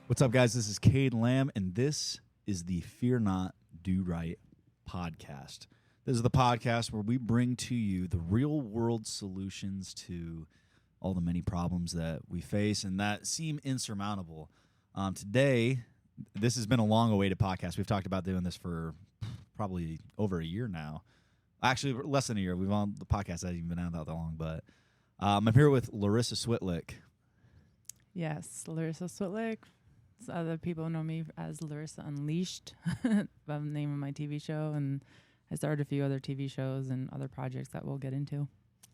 What's up, guys? This is Cade Lamb, and this is the Fear Not, Do Right podcast. This is the podcast where we bring to you the real-world solutions to all the many problems that we face and that seem insurmountable. Today, this has been a long-awaited podcast. We've talked about doing this for probably over a year now. Actually, less than a year. The podcast hasn't even been out that long, but I'm here with Larysa Switlyck. Yes, Larysa Switlyck. Other people know me as Larysa Unleashed, the name of my TV show, and I started a few other TV shows and other projects that we'll get into.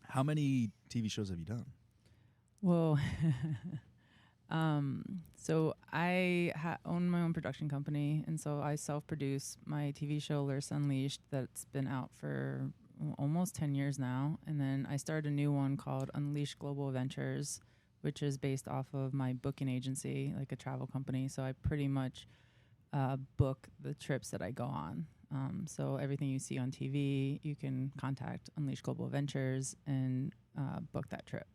How many TV shows have you done? Well, so I own my own production company, and so I self-produce my TV show Larysa Unleashed that's been out for almost 10 years now, and then I started a new one called Unleashed Global Adventures, which is based off of my booking agency, like a travel company. So I pretty much book the trips that I go on. So everything you see on TV, you can contact Unleashed Global Adventures and book that trip.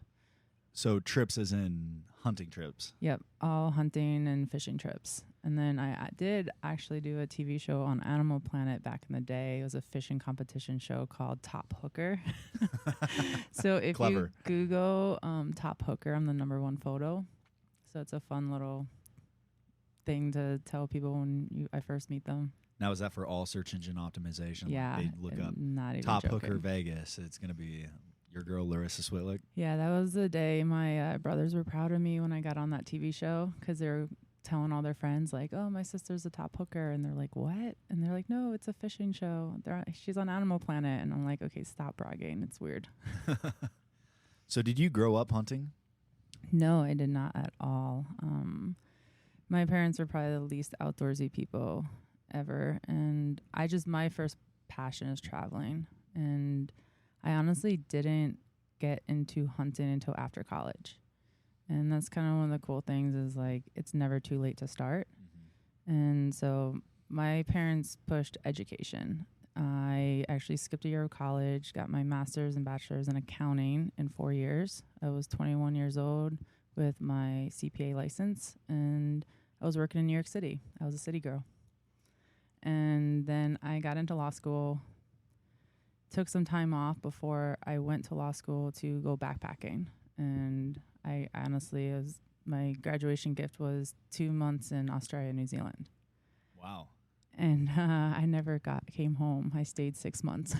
So trips as in hunting trips? Yep, all hunting and fishing trips. And then I did actually do a TV show on Animal Planet back in the day. It was a fishing competition show called Top Hooker. So if you Google Top Hooker, I'm the #1 photo. So it's a fun little thing to tell people when I first meet them. Now, is that for all search engine optimization? Yeah. Like they look up not even Top joking. Hooker Vegas. It's going to be your girl, Larysa Switlyck. Yeah, that was the day my brothers were proud of me when I got on that TV show, because they were telling all their friends, like, oh, my sister's a top hooker. And they're like, what? And they're like, no, it's a fishing show. She's on Animal Planet. And I'm like, okay, stop bragging. It's weird. So did you grow up hunting? No, I did not at all. My parents were probably the least outdoorsy people ever. And my first passion is traveling. And I honestly didn't get into hunting until after college. And that's kind of one of the cool things is, like, it's never too late to start. Mm-hmm. And so my parents pushed education. I actually skipped a year of college, got my master's and bachelor's in accounting in 4 years. I was 21 years old with my CPA license, and I was working in New York City. I was a city girl. And then I got into law school, took some time off before I went to law school to go backpacking. And I honestly, my graduation gift was 2 months in Australia and New Zealand. Wow. And I never came home. I stayed 6 months.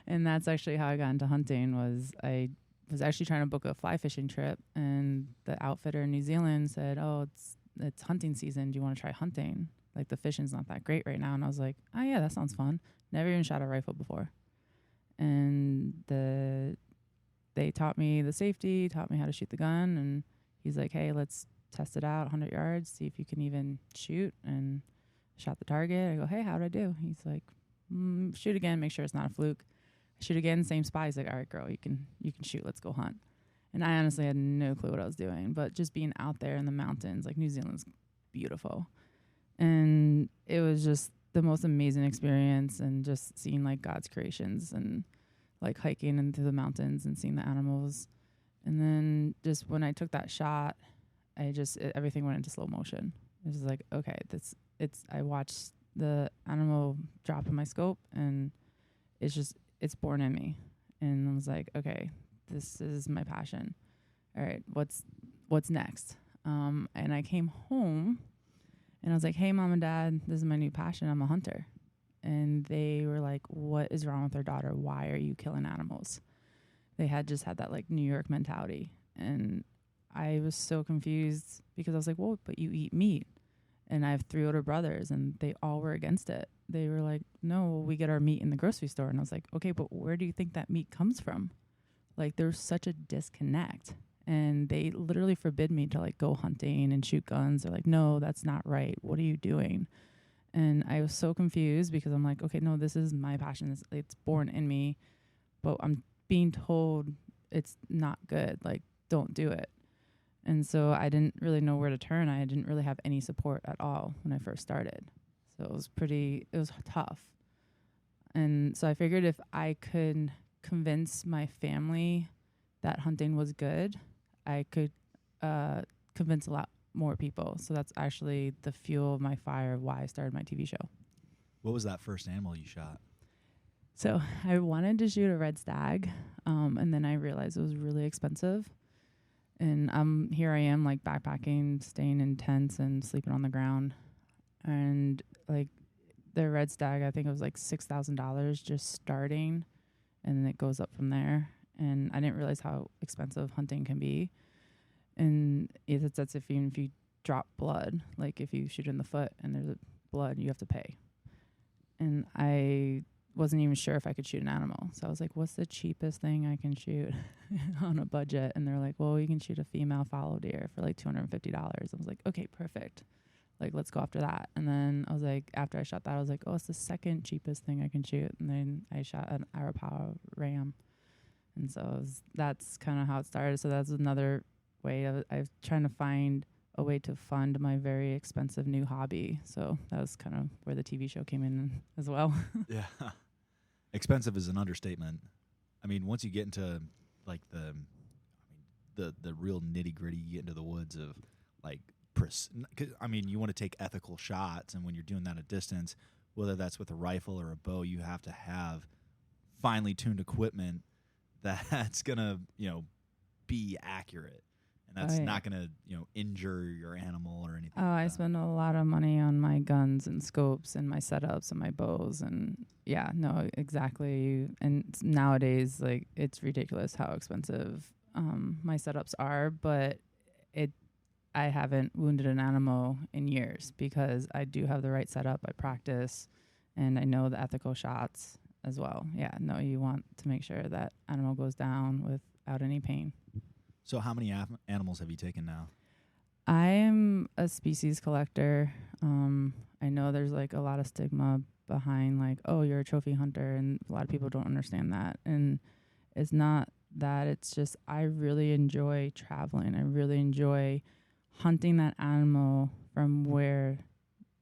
And that's actually how I got into hunting. I was actually trying to book a fly fishing trip, and the outfitter in New Zealand said, oh, it's hunting season. Do you want to try hunting? Like, the fishing's not that great right now. And I was like, oh yeah, that sounds fun. Never even shot a rifle before. And they taught me the safety, taught me how to shoot the gun, and he's like, hey, let's test it out 100 yards, see if you can even shoot. And shot the target. I go, hey, how'd I do? He's like, shoot again, make sure it's not a fluke. I shoot again, same spot. He's like, all right, girl, you can shoot, let's go hunt. And I honestly had no clue what I was doing, but just being out there in the mountains, like, New Zealand's beautiful. And it was just the most amazing experience, and just seeing, like, God's creations, and like hiking into the mountains and seeing the animals. And then just when I took that shot, everything went into slow motion. It was like, okay, I watched the animal drop in my scope, and it's born in me. And I was like, okay, this is my passion. All right, what's next? And I came home, and I was like, hey, Mom and Dad, this is my new passion. I'm a hunter. And they were like, what is wrong with our daughter? Why are you killing animals? They had just had that, like, New York mentality. And I was so confused, because I was like, well, but you eat meat. And I have 3 older brothers, and they all were against it. They were like, no, we get our meat in the grocery store. And I was like, okay, but where do you think that meat comes from? Like, there's such a disconnect. And they literally forbid me to, like, go hunting and shoot guns. They're like, no, that's not right. What are you doing? And I was so confused, because I'm like, okay, no, this is my passion. It's born in me, but I'm being told it's not good. Like, don't do it. And so I didn't really know where to turn. I didn't really have any support at all when I first started. So it was tough. And so I figured if I could convince my family that hunting was good, I could convince a lot more people. So that's actually the fuel of my fire of why I started my TV show. What was that first animal you shot? So I wanted to shoot a red stag, and then I realized it was really expensive. And here I am, like backpacking, staying in tents and sleeping on the ground. And like the red stag, I think it was like $6,000 just starting, and then it goes up from there. And I didn't realize how expensive hunting can be. And that's if even if you drop blood, like if you shoot in the foot and there's blood, you have to pay. And I wasn't even sure if I could shoot an animal. So I was like, what's the cheapest thing I can shoot on a budget? And they're like, well, you can shoot a female fallow deer for like $250. I was like, okay, perfect. Like, let's go after that. And then I was like, after I shot that, I was like, oh, it's the second cheapest thing I can shoot. And then I shot an Arapaho ram. And so that's kind of how it started. So that's another way I was trying to find a way to fund my very expensive new hobby. So that was kind of where the TV show came in as well. Yeah. Expensive is an understatement. I mean, once you get into like the real nitty gritty, you get into the woods of like, I mean, you want to take ethical shots, and when you're doing that at distance, whether that's with a rifle or a bow, you have to have finely tuned equipment that's gonna, be accurate, and that's not gonna, injure your animal or anything. I spend a lot of money on my guns and scopes and my setups and my bows, and yeah, no, exactly. And nowadays, like, it's ridiculous how expensive my setups are, but I haven't wounded an animal in years because I do have the right setup. I practice, and I know the ethical shots as well. Yeah, no, you want to make sure that animal goes down without any pain. So how many animals have you taken now? I am a species collector. I know there's like a lot of stigma behind like, oh, you're a trophy hunter, and a lot of people don't understand that. And it's not that. It's just I really enjoy traveling. I really enjoy hunting that animal from where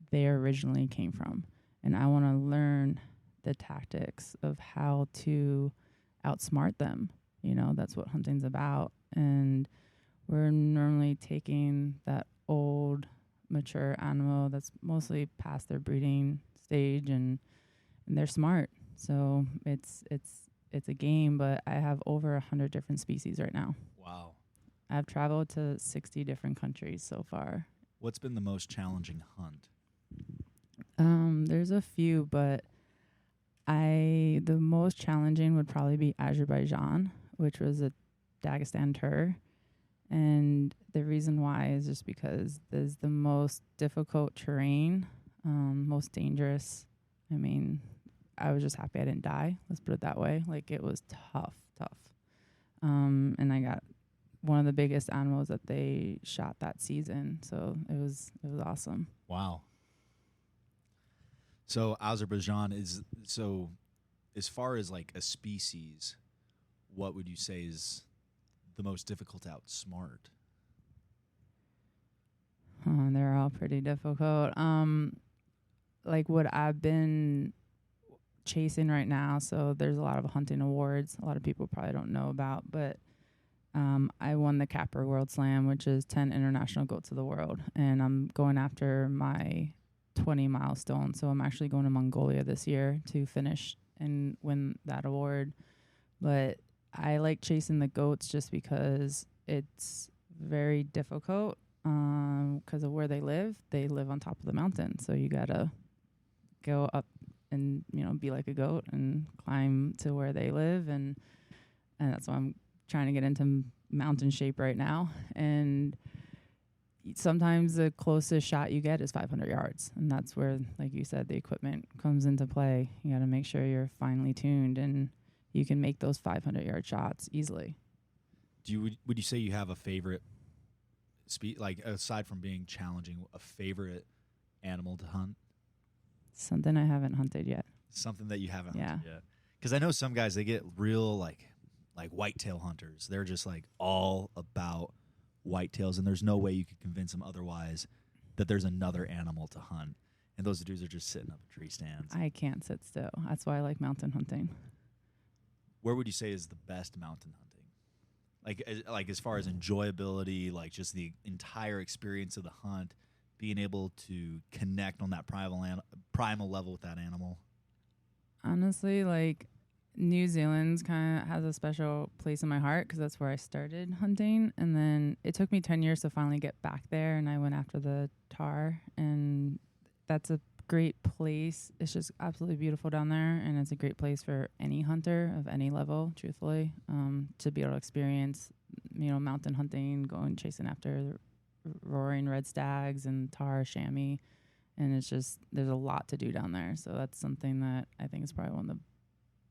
they originally came from. And I want to learn the tactics of how to outsmart them. That's what hunting's about. And we're normally taking that old, mature animal that's mostly past their breeding stage, and they're smart. So it's a game, but I have over 100 different species right now. Wow. I've traveled to 60 different countries so far. What's been the most challenging hunt? There's a few, but the most challenging would probably be Azerbaijan, which was a Dagestan tur. And the reason why is just because there's the most difficult terrain, most dangerous. I mean, I was just happy I didn't die. Let's put it that way. Like, it was tough. And I got one of the biggest animals that they shot that season. So it was awesome. Wow. So Azerbaijan so as far as like a species, what would you say is the most difficult to outsmart? They're all pretty difficult. Like what I've been chasing right now, so there's a lot of hunting awards a lot of people probably don't know about, but I won the Capper World Slam, which is 10 international goats of the world, and I'm going after my 20 milestone. So I'm actually going to Mongolia this year to finish and win that award. But I like chasing the goats just because it's very difficult because of where they live. They live on top of the mountain, so you gotta go up and be like a goat and climb to where they live, and that's why I'm trying to get into mountain shape right now. And sometimes the closest shot you get is 500 yards, and that's where, like you said, the equipment comes into play. You got to make sure you're finely tuned, and you can make those 500-yard shots easily. Would you say you have a favorite like aside from being challenging, a favorite animal to hunt? Something I haven't hunted yet. Something that you haven't hunted yet. Because I know some guys, they get real like whitetail hunters. They're just like all about whitetails, and there's no way you could convince them otherwise that there's another animal to hunt. And those dudes are just sitting up at tree stands. I can't sit still. That's why I like mountain hunting. Where would you say is the best mountain hunting? Like as far as enjoyability, like just the entire experience of the hunt, being able to connect on that primal level with that animal? Honestly, like New Zealand's kind of has a special place in my heart because that's where I started hunting. And then it took me 10 years to finally get back there, and I went after the tahr. And that's a great place. It's just absolutely beautiful down there, and it's a great place for any hunter of any level, truthfully, to be able to experience, mountain hunting, going chasing after roaring red stags and tahr, chamois. And it's just, there's a lot to do down there. So that's something that I think is probably one of the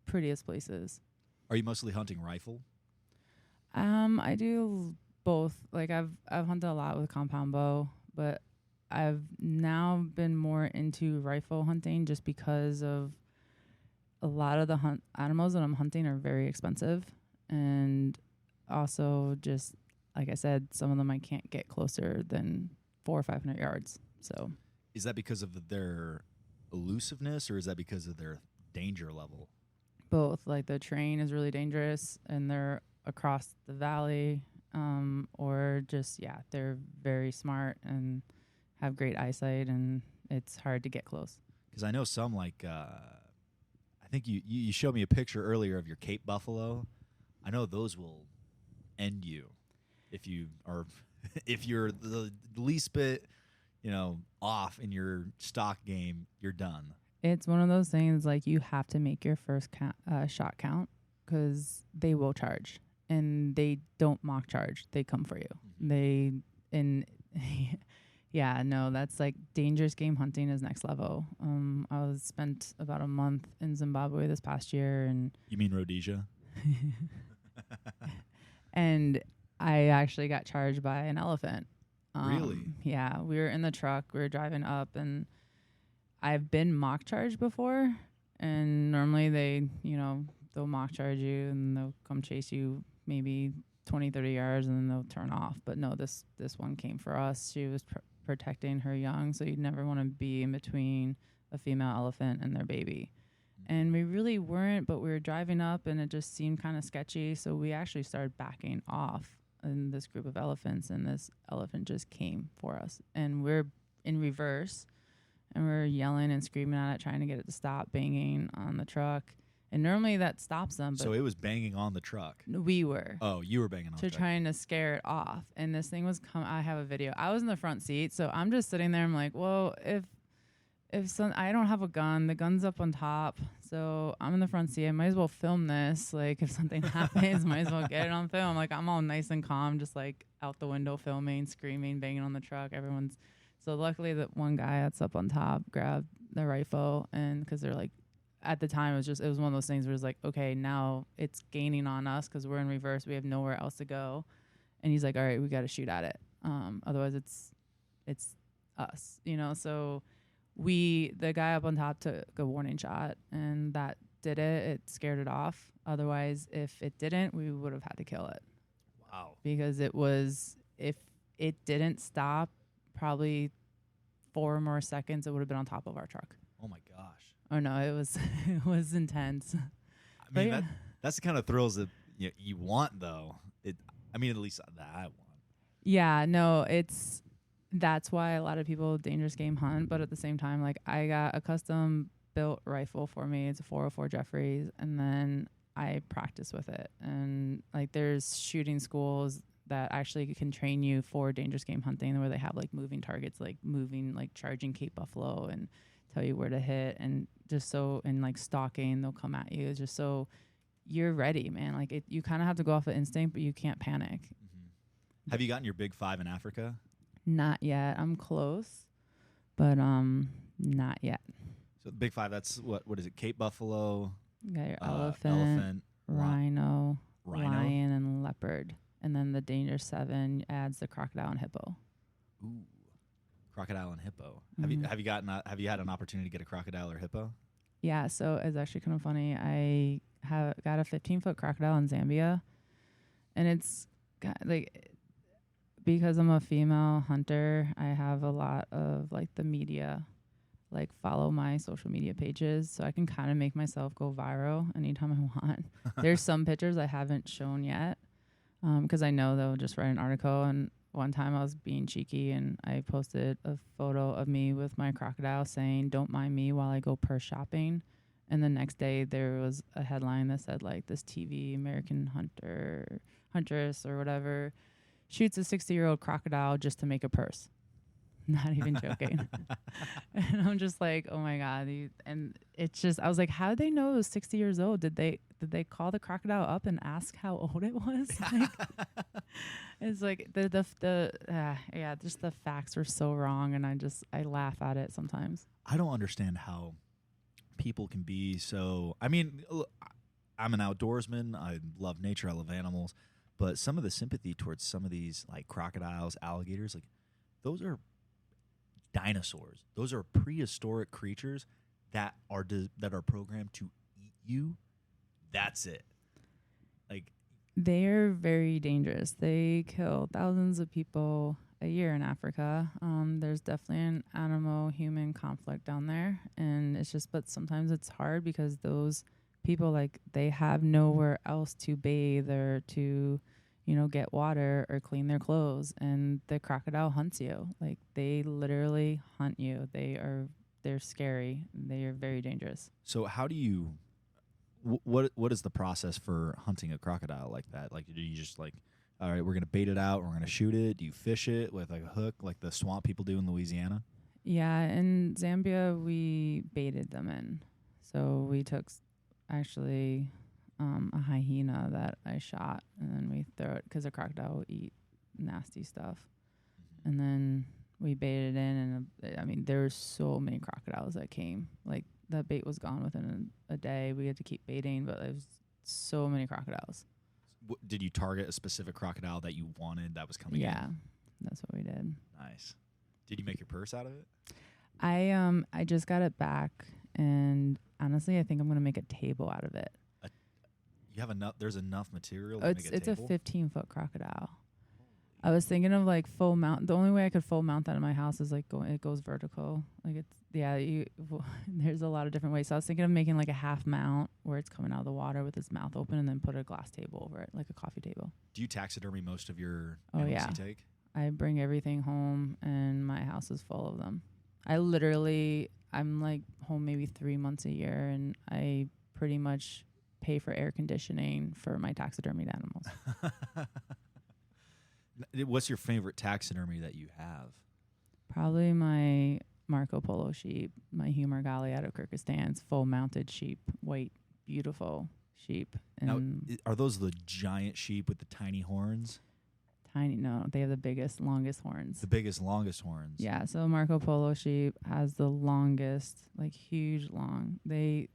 prettiest places. Are you mostly hunting rifle? I do both. Like I've hunted a lot with compound bow, but I've now been more into rifle hunting just because of a lot of the animals that I'm hunting are very expensive, and also just like I said, some of them I can't get closer than 400 or 500 yards. So is that because of their elusiveness, or is that because of their danger level? Both. Like the terrain is really dangerous, and they're across the valley, or just they're very smart and have great eyesight, and it's hard to get close. Because I know some, like I think you showed me a picture earlier of your Cape buffalo. I know those will end you if you're the least bit off in your stock game. You're done. It's one of those things, like, you have to make your first shot count, because they will charge, and they don't mock charge. They come for you. That's like dangerous game hunting is next level. I spent about a month in Zimbabwe this past year, and you mean Rhodesia? And I actually got charged by an elephant. Really? Yeah, we were in the truck. We were driving up, and I've been mock charged before, and normally they'll mock charge you and they'll come chase you maybe 20, 30 yards, and then they'll turn off. But no, this one came for us. She was protecting her young, so you'd never want to be in between a female elephant and their baby. And we really weren't, but we were driving up, and it just seemed kind of sketchy, so we actually started backing off in this group of elephants, and this elephant just came for us. And we're in reverse, and we're yelling and screaming at it, trying to get it to stop banging on the truck. And normally that stops them. But so it was banging on the truck. We were. Oh, you were banging on the truck. Trying to scare it off. And this thing was I have a video. I was in the front seat, so I'm just sitting there. I'm like, well, if I don't have a gun, the gun's up on top, so I'm in the front seat. I might as well film this. Like, if something happens, might as well get it on film. Like, I'm all nice and calm, just like out the window filming, screaming, banging on the truck. So luckily that one guy that's up on top grabbed the rifle, and because they're like, at the time it was one of those things where it's like, okay, now it's gaining on us because we're in reverse. We have nowhere else to go. And he's like, all right, we got to shoot at it. Otherwise it's us, so the guy up on top took a warning shot, and that did it. It scared it off. Otherwise, if it didn't, we would have had to kill it. Wow. Because if it didn't stop, probably 4 more seconds, it would have been on top of our truck. Oh my gosh. Oh no, it was intense. I mean, that's the kind of thrills that you want, though. At least that I want. Yeah, no, that's why a lot of people dangerous game hunt, but at the same time, like, I got a custom built rifle for me. It's a 404 Jeffries, and then I practice with it. And like, there's shooting schools that actually can train you for dangerous game hunting, where they have like moving targets, like charging Cape buffalo, and tell you where to hit, and like stalking, they'll come at you. It's just so you're ready, man. Like, you kind of have to go off of instinct, but you can't panic. Mm-hmm. Have you gotten your big 5 in Africa? Not yet. I'm close, but not yet. So the big 5, that's what is it? Cape buffalo, you got your elephant, rhino, lion, and leopard. And then the danger 7 adds the crocodile and hippo. Ooh, crocodile and hippo. Mm-hmm. Have you had an opportunity to get a crocodile or hippo? Yeah, so it's actually kind of funny. I got a 15-foot crocodile in Zambia, and it's got, like, because I'm a female hunter, I have a lot of like the media, like, follow my social media pages, so I can kind of make myself go viral anytime I want. There's some pictures I haven't shown yet, because I know they'll just write an article. And one time I was being cheeky and I posted a photo of me with my crocodile saying, "Don't mind me while I go purse shopping." And the next day there was a headline that said like, "This TV American huntress or whatever shoots a 60-year-old crocodile just to make a purse." Not even joking. And I'm just like, oh my God. And it's just, I was like, how did they know it was 60 years old? Did they call the crocodile up and ask how old it was? Like, it's like just the facts were so wrong. And I laugh at it sometimes. I don't understand how people can be so, I mean, look, I'm an outdoorsman. I love nature. I love animals. But some of the sympathy towards some of these like crocodiles, alligators, like those are dinosaurs. Those are prehistoric creatures that are programmed to eat you. That's it. Like, they're very dangerous. They kill thousands of people a year in Africa. There's definitely an animal-human conflict down there, and it's just, but sometimes it's hard because those people, like, they have nowhere else to bathe or to, get water or clean their clothes, and the crocodile hunts you. Like, they literally hunt you. They're scary. They are very dangerous. So how do you, what is the process for hunting a crocodile like that? Like, do you just like, all right, we're going to bait it out, we're going to shoot it? Do you fish it with like a hook like the swamp people do in Louisiana? Yeah, in Zambia, we baited them in. So we took actually a hyena that I shot, and then we throw it because a crocodile will eat nasty stuff. Mm-hmm. And then we baited in, and there were so many crocodiles that came. Like, the bait was gone within a day. We had to keep baiting, but there was so many crocodiles. Did you target a specific crocodile that you wanted that was coming in? Yeah, that's what we did. Nice. Did you make your purse out of it? I just got it back, and honestly, I think I'm gonna make a table out of it. You have enough. There's enough material to make a it's table? a 15-foot crocodile. I was thinking of like full mount. The only way I could full mount that in my house is like it goes vertical. Like, it's there's a lot of different ways. So I was thinking of making like a half mount where it's coming out of the water with its mouth open, and then put a glass table over it, like a coffee table. Do you taxidermy most of your Oh, animals yeah. you take? I bring everything home, and my house is full of them. I'm like home maybe 3 months a year, and I pretty much pay for air conditioning for my taxidermied animals. What's your favorite taxidermy that you have? Probably my Marco Polo sheep, my humor Gali out of Kyrgyzstan's full mounted sheep, white, beautiful sheep. And now, are those the giant sheep with the tiny horns? No, they have the biggest, longest horns. The biggest, longest horns. Yeah, so Marco Polo sheep has the longest, like huge long. They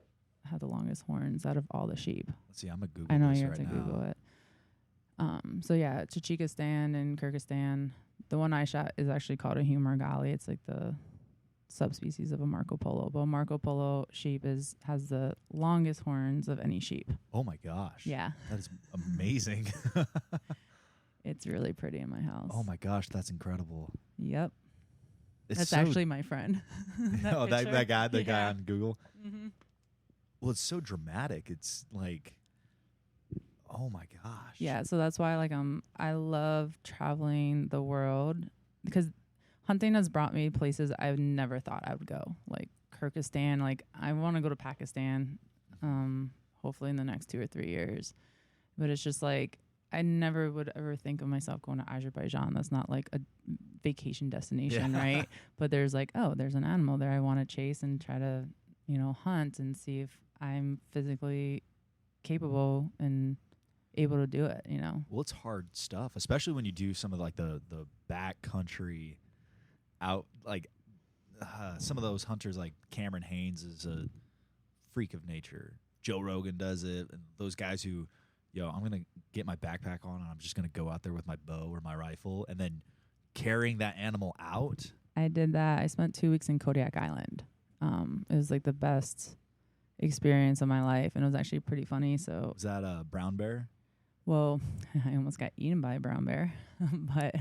have the longest horns out of all the sheep. Let's see, I'm going to Google I know this you right have to now. Google it. So yeah, Tajikistan and Kyrgyzstan. The one I shot is actually called a humor Gali. It's like the subspecies of a Marco Polo. But a Marco Polo sheep has the longest horns of any sheep. Oh my gosh. Yeah. That is amazing. It's really pretty in my house. Oh my gosh, that's incredible. Yep. It's That's so actually my friend. that guy Yeah. on Google. Mm-hmm. Well, it's so dramatic. It's like, oh my gosh. Yeah, so that's why I love traveling the world, because hunting has brought me places I've never thought I would go. Like Kyrgyzstan, like I want to go to Pakistan, hopefully in the next 2 or 3 years. But it's just like I never would ever think of myself going to Azerbaijan. That's not like a vacation destination, right? But there's there's an animal there I want to chase and try to, hunt and see if I'm physically capable and able to do it, Well, it's hard stuff, especially when you do some of like the back country out, like some of those hunters like Cameron Haynes is a freak of nature. Joe Rogan does it, and those guys who, I'm going to get my backpack on and I'm just going to go out there with my bow or my rifle and then carrying that animal out. I did that. I spent 2 weeks in Kodiak Island. It was like the best experience of my life, and it was actually pretty funny. So was that a brown bear? Well, I almost got eaten by a brown bear, but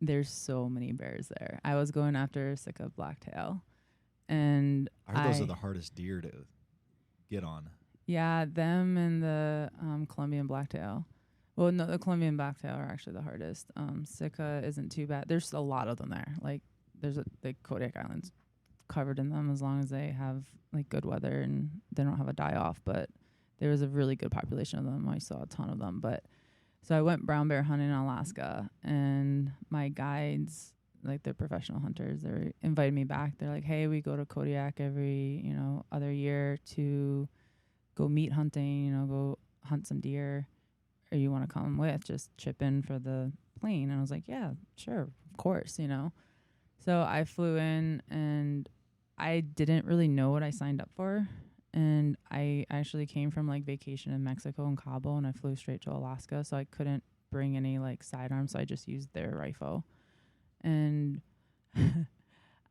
there's so many bears there. I was going after Sitka blacktail, and I heard those are the hardest deer to get on. Yeah, them and the Colombian blacktail. Well, no, the Colombian blacktail are actually the hardest. Sitka isn't too bad. There's a lot of them there. Like, the Kodiak Islands covered in them as long as they have like good weather and they don't have a die off. But there was a really good population of them. I saw a ton of them. But so I went brown bear hunting in Alaska, and my guides, like they're professional hunters, they invited me back. They're like, hey, we go to Kodiak every, other year to go meat hunting, go hunt some deer. Or you want to come with, just chip in for the plane. And I was like, yeah, sure, of course, So I flew in, and I didn't really know what I signed up for. And I actually came from like vacation in Mexico and Cabo, and I flew straight to Alaska. So I couldn't bring any like sidearms. So I just used their rifle. And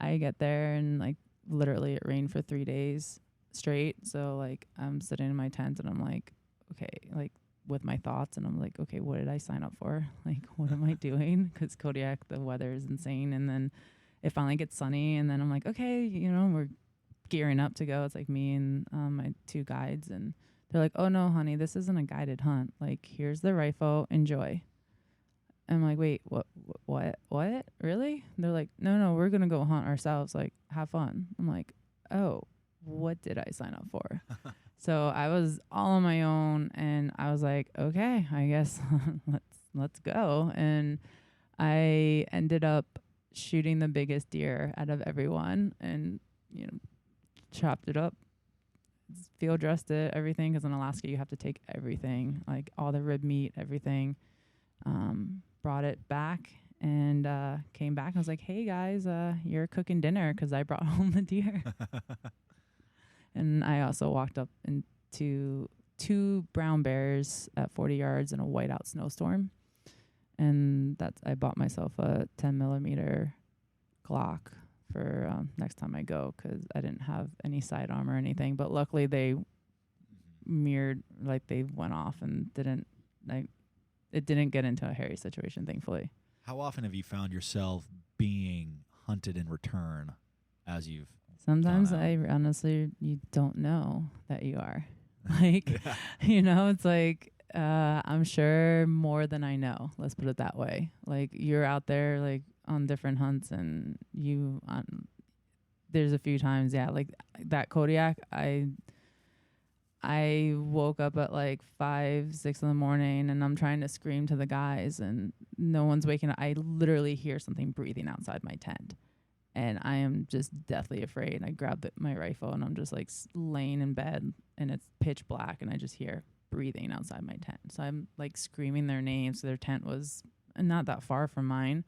I get there, and like literally it rained for 3 days straight. So like I'm sitting in my tent, and I'm like, okay, like with my thoughts, and I'm like, okay, what did I sign up for? Like, what am I doing? Because Kodiak, the weather is insane. And then it finally gets sunny, and then I'm like, okay, we're gearing up to go. It's like me and my 2 guides, and they're like, oh no, honey, this isn't a guided hunt. Like, here's the rifle, enjoy. I'm like, wait, what, really? They're like, no, we're gonna go hunt ourselves, like, have fun. I'm like, oh, what did I sign up for? So I was all on my own, and I was like, okay, I guess let's go. And I ended up shooting the biggest deer out of everyone, and chopped it up, field dressed it, everything, because in Alaska you have to take everything, like all the rib meat, everything. Brought it back, and came back. I was like, hey guys, you're cooking dinner, because I brought home the deer. And I also walked up into 2 brown bears at 40 yards in a whiteout snowstorm. And I bought myself a 10 millimeter Glock for next time I go, because I didn't have any sidearm or anything. But luckily they mirrored, like they went off and it didn't get into a hairy situation, thankfully. How often have you found yourself being hunted in return as you've Sometimes honestly, you don't know that you are. Like, it's like, I'm sure more than I know. Let's put it that way. Like, you're out there, like, on different hunts, and there's a few times, like that Kodiak, I woke up at like 5, 6 in the morning, and I'm trying to scream to the guys, and no one's waking up. I literally hear something breathing outside my tent. And I am just deathly afraid. I grabbed my rifle, and I'm just like laying in bed, and it's pitch black, and I just hear breathing outside my tent. So I'm like screaming their names. Their tent was not that far from mine,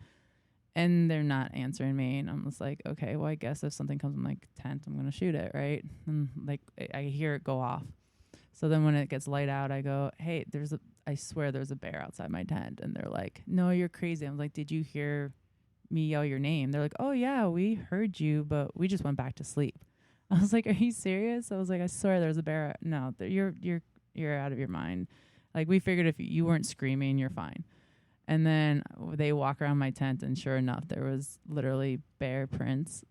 and they're not answering me. And I'm just like, okay, well, I guess if something comes in my tent, I'm gonna shoot it, right? And like I hear it go off. So then when it gets light out, I go, hey, I swear there's a bear outside my tent. And they're like, no, you're crazy. I'm like, did you hear me yell your name? They're like, oh yeah, we heard you, but we just went back to sleep. I was like, are you serious? I was like, I swear there's a bear. No, you're out of your mind. Like, we figured if you weren't screaming, you're fine. And then they walk around my tent, and sure enough, there was literally bear prints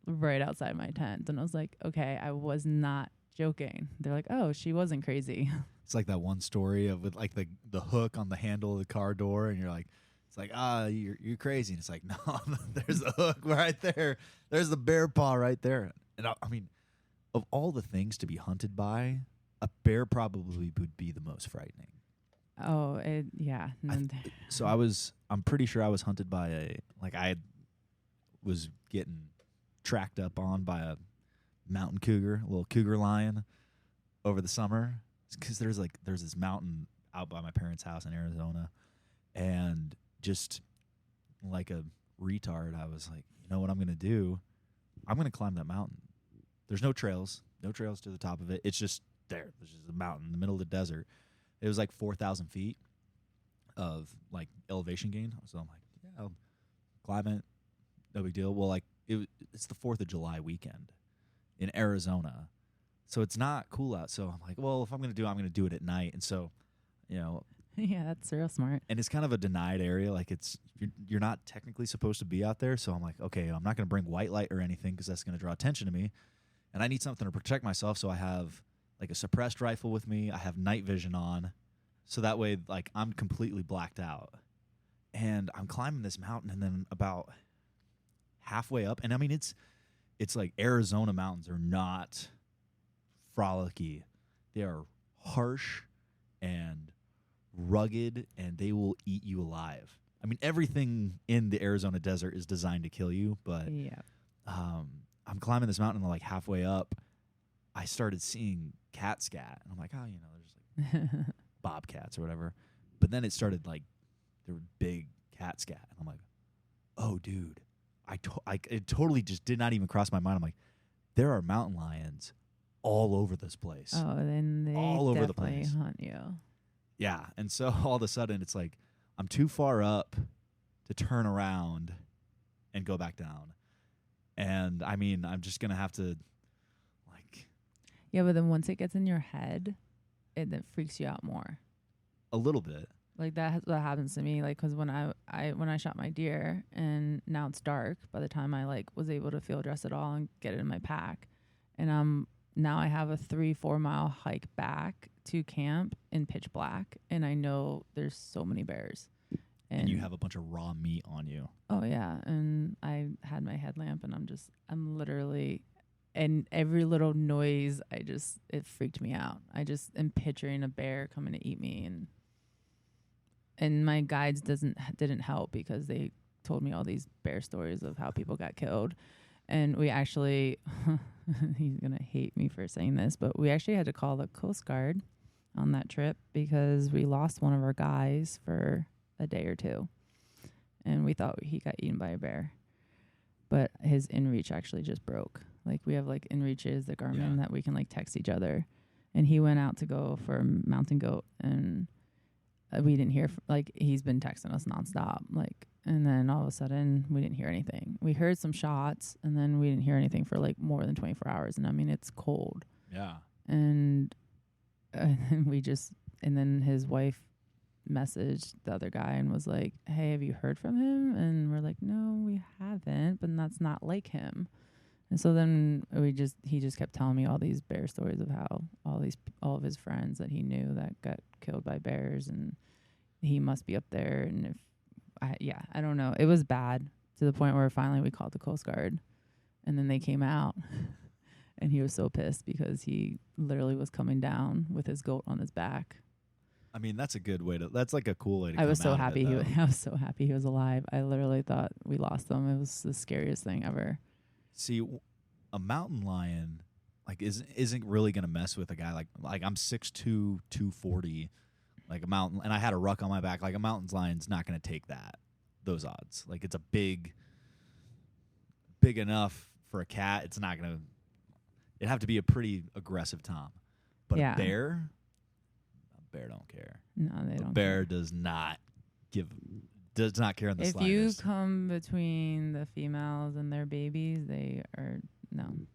right outside my tent. And I was like, okay, I was not joking. They're like, oh, she wasn't crazy. It's like that one story of with like the hook on the handle of the car door, and you're like, it's like, you're crazy. And it's like, no, there's the hook right there. There's the bear paw right there. And I mean, of all the things to be hunted by, a bear probably would be the most frightening. Oh, yeah. I'm pretty sure I was hunted by I was getting tracked up on by a mountain cougar, a little cougar lion over the summer. Because there's this mountain out by my parents' house in Arizona, and just like a retard, I was like, you know what I'm going to do? I'm going to climb that mountain. There's no trails to the top of it. It's just there. There's just a mountain in the middle of the desert. It was like 4,000 feet of like elevation gain. So I'm like, yeah, I'll climb it. No big deal. Well, like it's the 4th of July weekend in Arizona. So it's not cool out. So I'm like, well, if I'm going to do it, I'm going to do it at night. And so, yeah, that's real smart. And it's kind of a denied area. Like you're not technically supposed to be out there. So I'm like, okay, I'm not going to bring white light or anything because that's going to draw attention to me. And I need something to protect myself. So I have like a suppressed rifle with me. I have night vision on, so that way like I'm completely blacked out. And I'm climbing this mountain, and then about halfway up, and I mean it's like Arizona mountains are not frolicky. They are harsh and rugged, and they will eat you alive. I mean, everything in the Arizona desert is designed to kill you, but Yeah. I'm climbing this mountain, and like halfway up, I started seeing cat scat, and I'm like, oh, there's like bobcats or whatever. But then it started like there were big cat scat, and I'm like, oh, dude, it totally just did not even cross my mind. I'm like, there are mountain lions all over this place. Oh, then they all over the definitely place. hunt you. Yeah, and so all of a sudden it's like I'm too far up to turn around and go back down. And I mean, I'm just going to have to like Yeah, but then once it gets in your head, it freaks you out more. a little bit. Like that happens to me. Like, 'cause when I shot my deer, and now it's dark. By the time I like was able to field dress it all and get it in my pack, and now I have a 3-4 mile hike back to camp in pitch black, and I know there's so many bears. And you have a bunch of raw meat on you. Oh yeah, and I had my headlamp, and I'm literally, and every little noise, it freaked me out. I just am picturing a bear coming to eat me, and my guides didn't help because they told me all these bear stories of how people got killed, and we actually, he's gonna hate me for saying this, but we actually had to call the Coast Guard on that trip because we lost one of our guys for a day or two, and we thought he got eaten by a bear, but his inReach actually just broke. Like we have like inReaches, the Garmin that we can like text each other, and he went out to go for a mountain goat, and we didn't hear like he's been texting us nonstop, like, and then all of a sudden we didn't hear anything. We heard some shots, and then we didn't hear anything for like more than 24 hours, and I mean it's cold. Yeah. And then his wife messaged the other guy and was like, hey, have you heard from him? And we're like, no, we haven't, but that's not like him. And so then he just kept telling me all these bear stories of how all of his friends that he knew that got killed by bears, and he must be up there. And I don't know. It was bad to the point where finally we called the Coast Guard, and then they came out, and he was so pissed because he literally was coming down with his goat on his back. I mean, that's a good way to. That's like a cool way to. I was so happy. I was so happy he was alive. I literally thought we lost him. It was the scariest thing ever. See, a mountain lion like isn't really gonna mess with a guy like I'm 6'2", 240, like a mountain, and I had a ruck on my back. Like a mountain lion's not gonna take those odds. Like it's a big enough for a cat. It's not gonna. It'd have to be a pretty aggressive tom, but a bear don't care. No, they don't. A bear does not care in the slightest. If you come between the females and their babies, they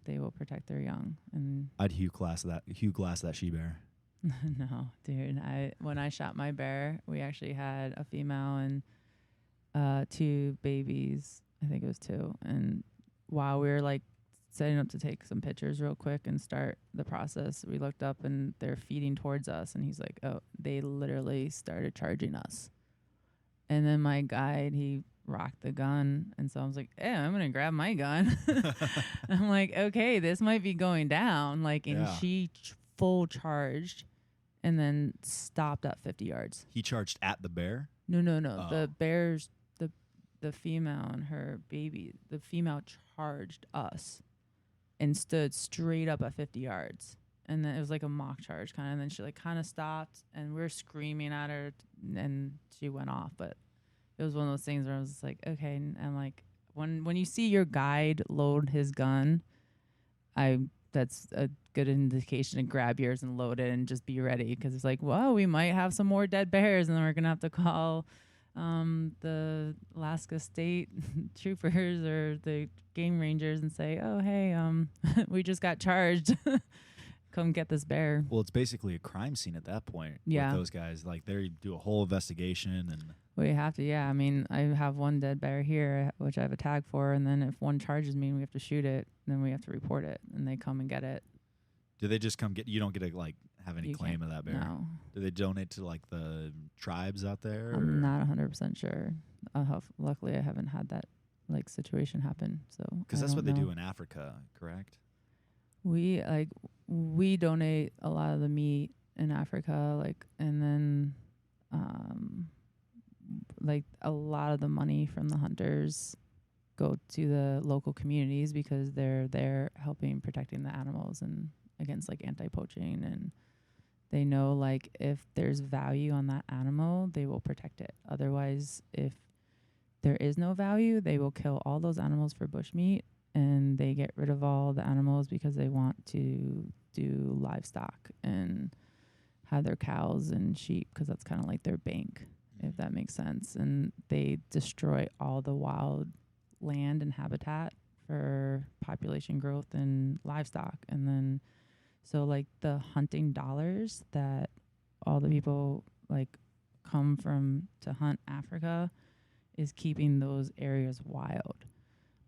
will protect their young. And I'd Hugh Glass that she bear. No, dude. When I shot my bear, we actually had a female and 2 babies. I think it was 2. And while we were like setting up to take some pictures real quick and start the process, we looked up and they're feeding towards us, and he's like, oh, they literally started charging us. And then my guide, he rocked the gun, and so I was like, hey, I'm gonna grab my gun. I'm like, okay, this might be going down, like, and she full charged and then stopped at 50 yards. He charged at the bear? No. Oh. The bear's the female and her baby, the female charged us and stood straight up at 50 yards. And then it was like a mock charge kind of. And then she like kind of stopped, and we're screaming at her, and she went off. But it was one of those things where I was just like, okay. And I'm like, when you see your guide load his gun, that's a good indication to grab yours and load it and just be ready. Because it's like, well, we might have some more dead bears, and then we're going to have to call the Alaska State troopers or the game rangers and say, oh, hey, we just got charged. Come get this bear. Well, it's basically a crime scene at that point. Yeah. With those guys, like they do a whole investigation, and we have to. Yeah, I mean, I have one dead bear here, which I have a tag for, and then if one charges me and we have to shoot it, then we have to report it, and they come and get it. Do they just come get? You don't get to like have any You claim can't- of that bear. No, Do they donate to like the tribes out there? or- I'm not 100% sure. Luckily, I haven't had that like situation happen. So Because I that's what they don't do know. in Africa, correct? We donate a lot of the meat in Africa, like, and then like a lot of the money from the hunters go to the local communities because they're there helping protecting the animals and against like anti-poaching, and they know like if there's value on that animal, they will protect it. Otherwise, if there is no value, they will kill all those animals for bushmeat, and they get rid of all the animals because they want to do livestock and have their cows and sheep because that's kind of like their bank, if that makes sense. And they destroy all the wild land and habitat for population growth and livestock. And then so like the hunting dollars that all the people like come from to hunt Africa is keeping those areas wild.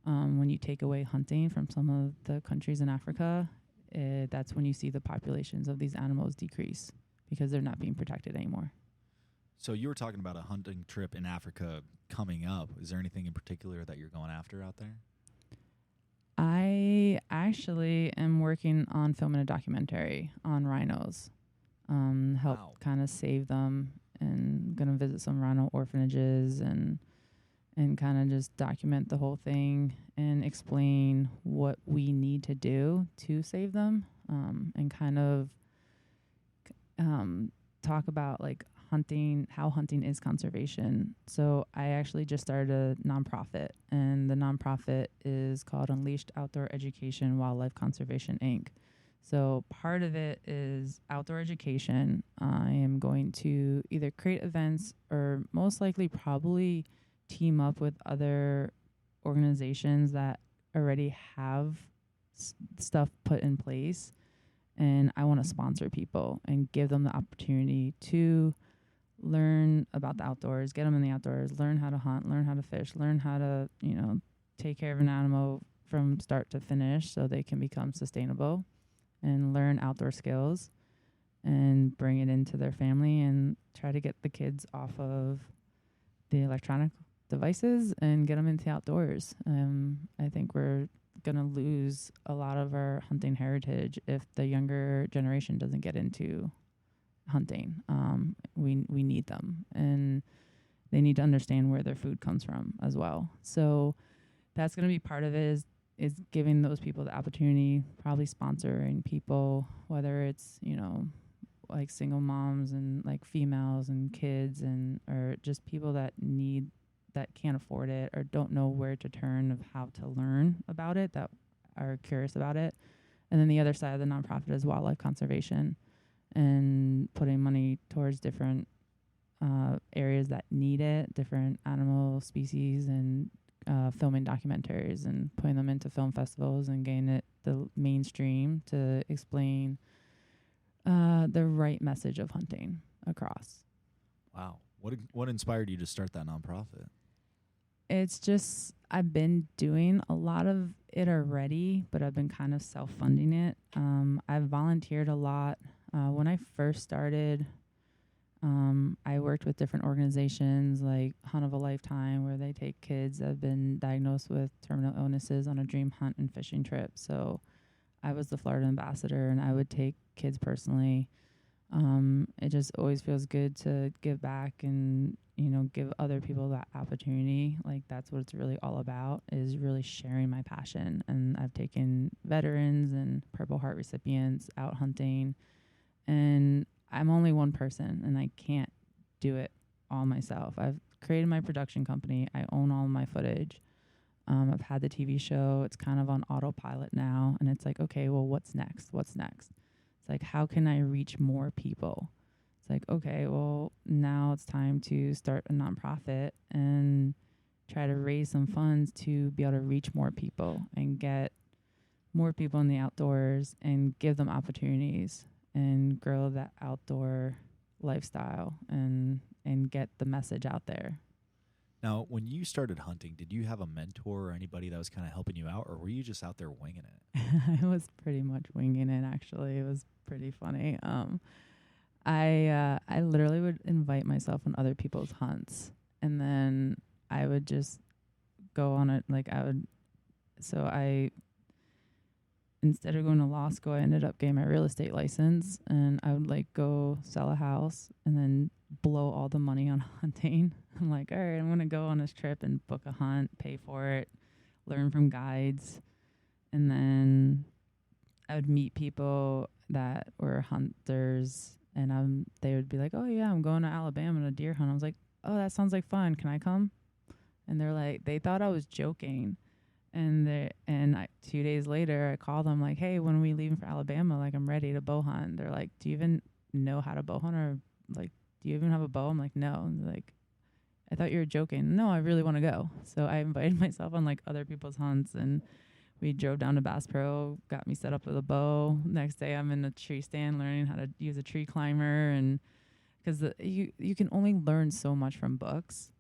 When you take away hunting from some of the countries in Africa, that's when you see the populations of these animals decrease because they're not being protected anymore. So you were talking about a hunting trip in Africa coming up. Is there anything in particular that you're going after out there? I actually am working on filming a documentary on rhinos. Help Wow. kind of save them, and gonna visit some rhino orphanages and kind of just document the whole thing and explain what we need to do to save them, and kind of talk about like hunting, how hunting is conservation. So I actually just started a nonprofit, and the nonprofit is called Unleashed Outdoor Education Wildlife Conservation Inc. So part of it is outdoor education. I am going to either create events or most likely probably team up with other organizations that already have stuff put in place, and I want to sponsor people and give them the opportunity to learn about the outdoors, get them in the outdoors, learn how to hunt, learn how to fish, learn how to, take care of an animal from start to finish so they can become sustainable and learn outdoor skills and bring it into their family and try to get the kids off of the electronic devices and get them into the outdoors. I think we're going to lose a lot of our hunting heritage if the younger generation doesn't get into hunting. We need them, and they need to understand where their food comes from as well. So that's going to be part of it, is giving those people the opportunity, probably sponsoring people, whether it's, like single moms and like females and kids, and or just people that can't afford it or don't know where to turn of how to learn about it, that are curious about it. And then the other side of the nonprofit is wildlife conservation and putting money towards different areas that need it, different animal species, and filming documentaries and putting them into film festivals and getting it the mainstream to explain the right message of hunting across. Wow. What inspired you to start that nonprofit? It's just I've been doing a lot of it already, but I've been kind of self-funding it. I've volunteered a lot. When I first started, I worked with different organizations like Hunt of a Lifetime, where they take kids that have been diagnosed with terminal illnesses on a dream hunt and fishing trip. So I was the Florida ambassador, and I would take kids personally. It just always feels good to give back and, give other people that opportunity. Like, that's what it's really all about, is really sharing my passion. And I've taken veterans and Purple Heart recipients out hunting, and I'm only one person, and I can't do it all myself. I've created my production company. I own all my footage. I've had the TV show. It's kind of on autopilot now. And it's like, okay, well, what's next? What's next? It's like, how can I reach more people? It's like, okay, well, now it's time to start a nonprofit and try to raise some funds to be able to reach more people and get more people in the outdoors and give them opportunities and grow that outdoor lifestyle and get the message out there. Now, when you started hunting, did you have a mentor or anybody that was kind of helping you out, or were you just out there winging it? I was pretty much winging it, actually. It was pretty funny. I literally would invite myself on other people's hunts, and then I would just go on it. Instead of going to law school, I ended up getting my real estate license, and I would like go sell a house and then blow all the money on hunting. I'm like, all right, I'm going to go on this trip and book a hunt, pay for it, learn from guides. And then I would meet people that were hunters, and they would be like, oh yeah, I'm going to Alabama on a deer hunt. I was like, oh, that sounds like fun. Can I come? And they're like, they thought I was joking. And 2 days later, I called them like, hey, when are we leaving for Alabama? Like, I'm ready to bow hunt. They're like, do you even know how to bow hunt, or like, do you even have a bow? I'm like, no. And they're like, I thought you were joking. No, I really want to go. So I invited myself on like other people's hunts, and we drove down to Bass Pro, got me set up with a bow. Next day, I'm in a tree stand learning how to use a tree climber, and because you can only learn so much from books.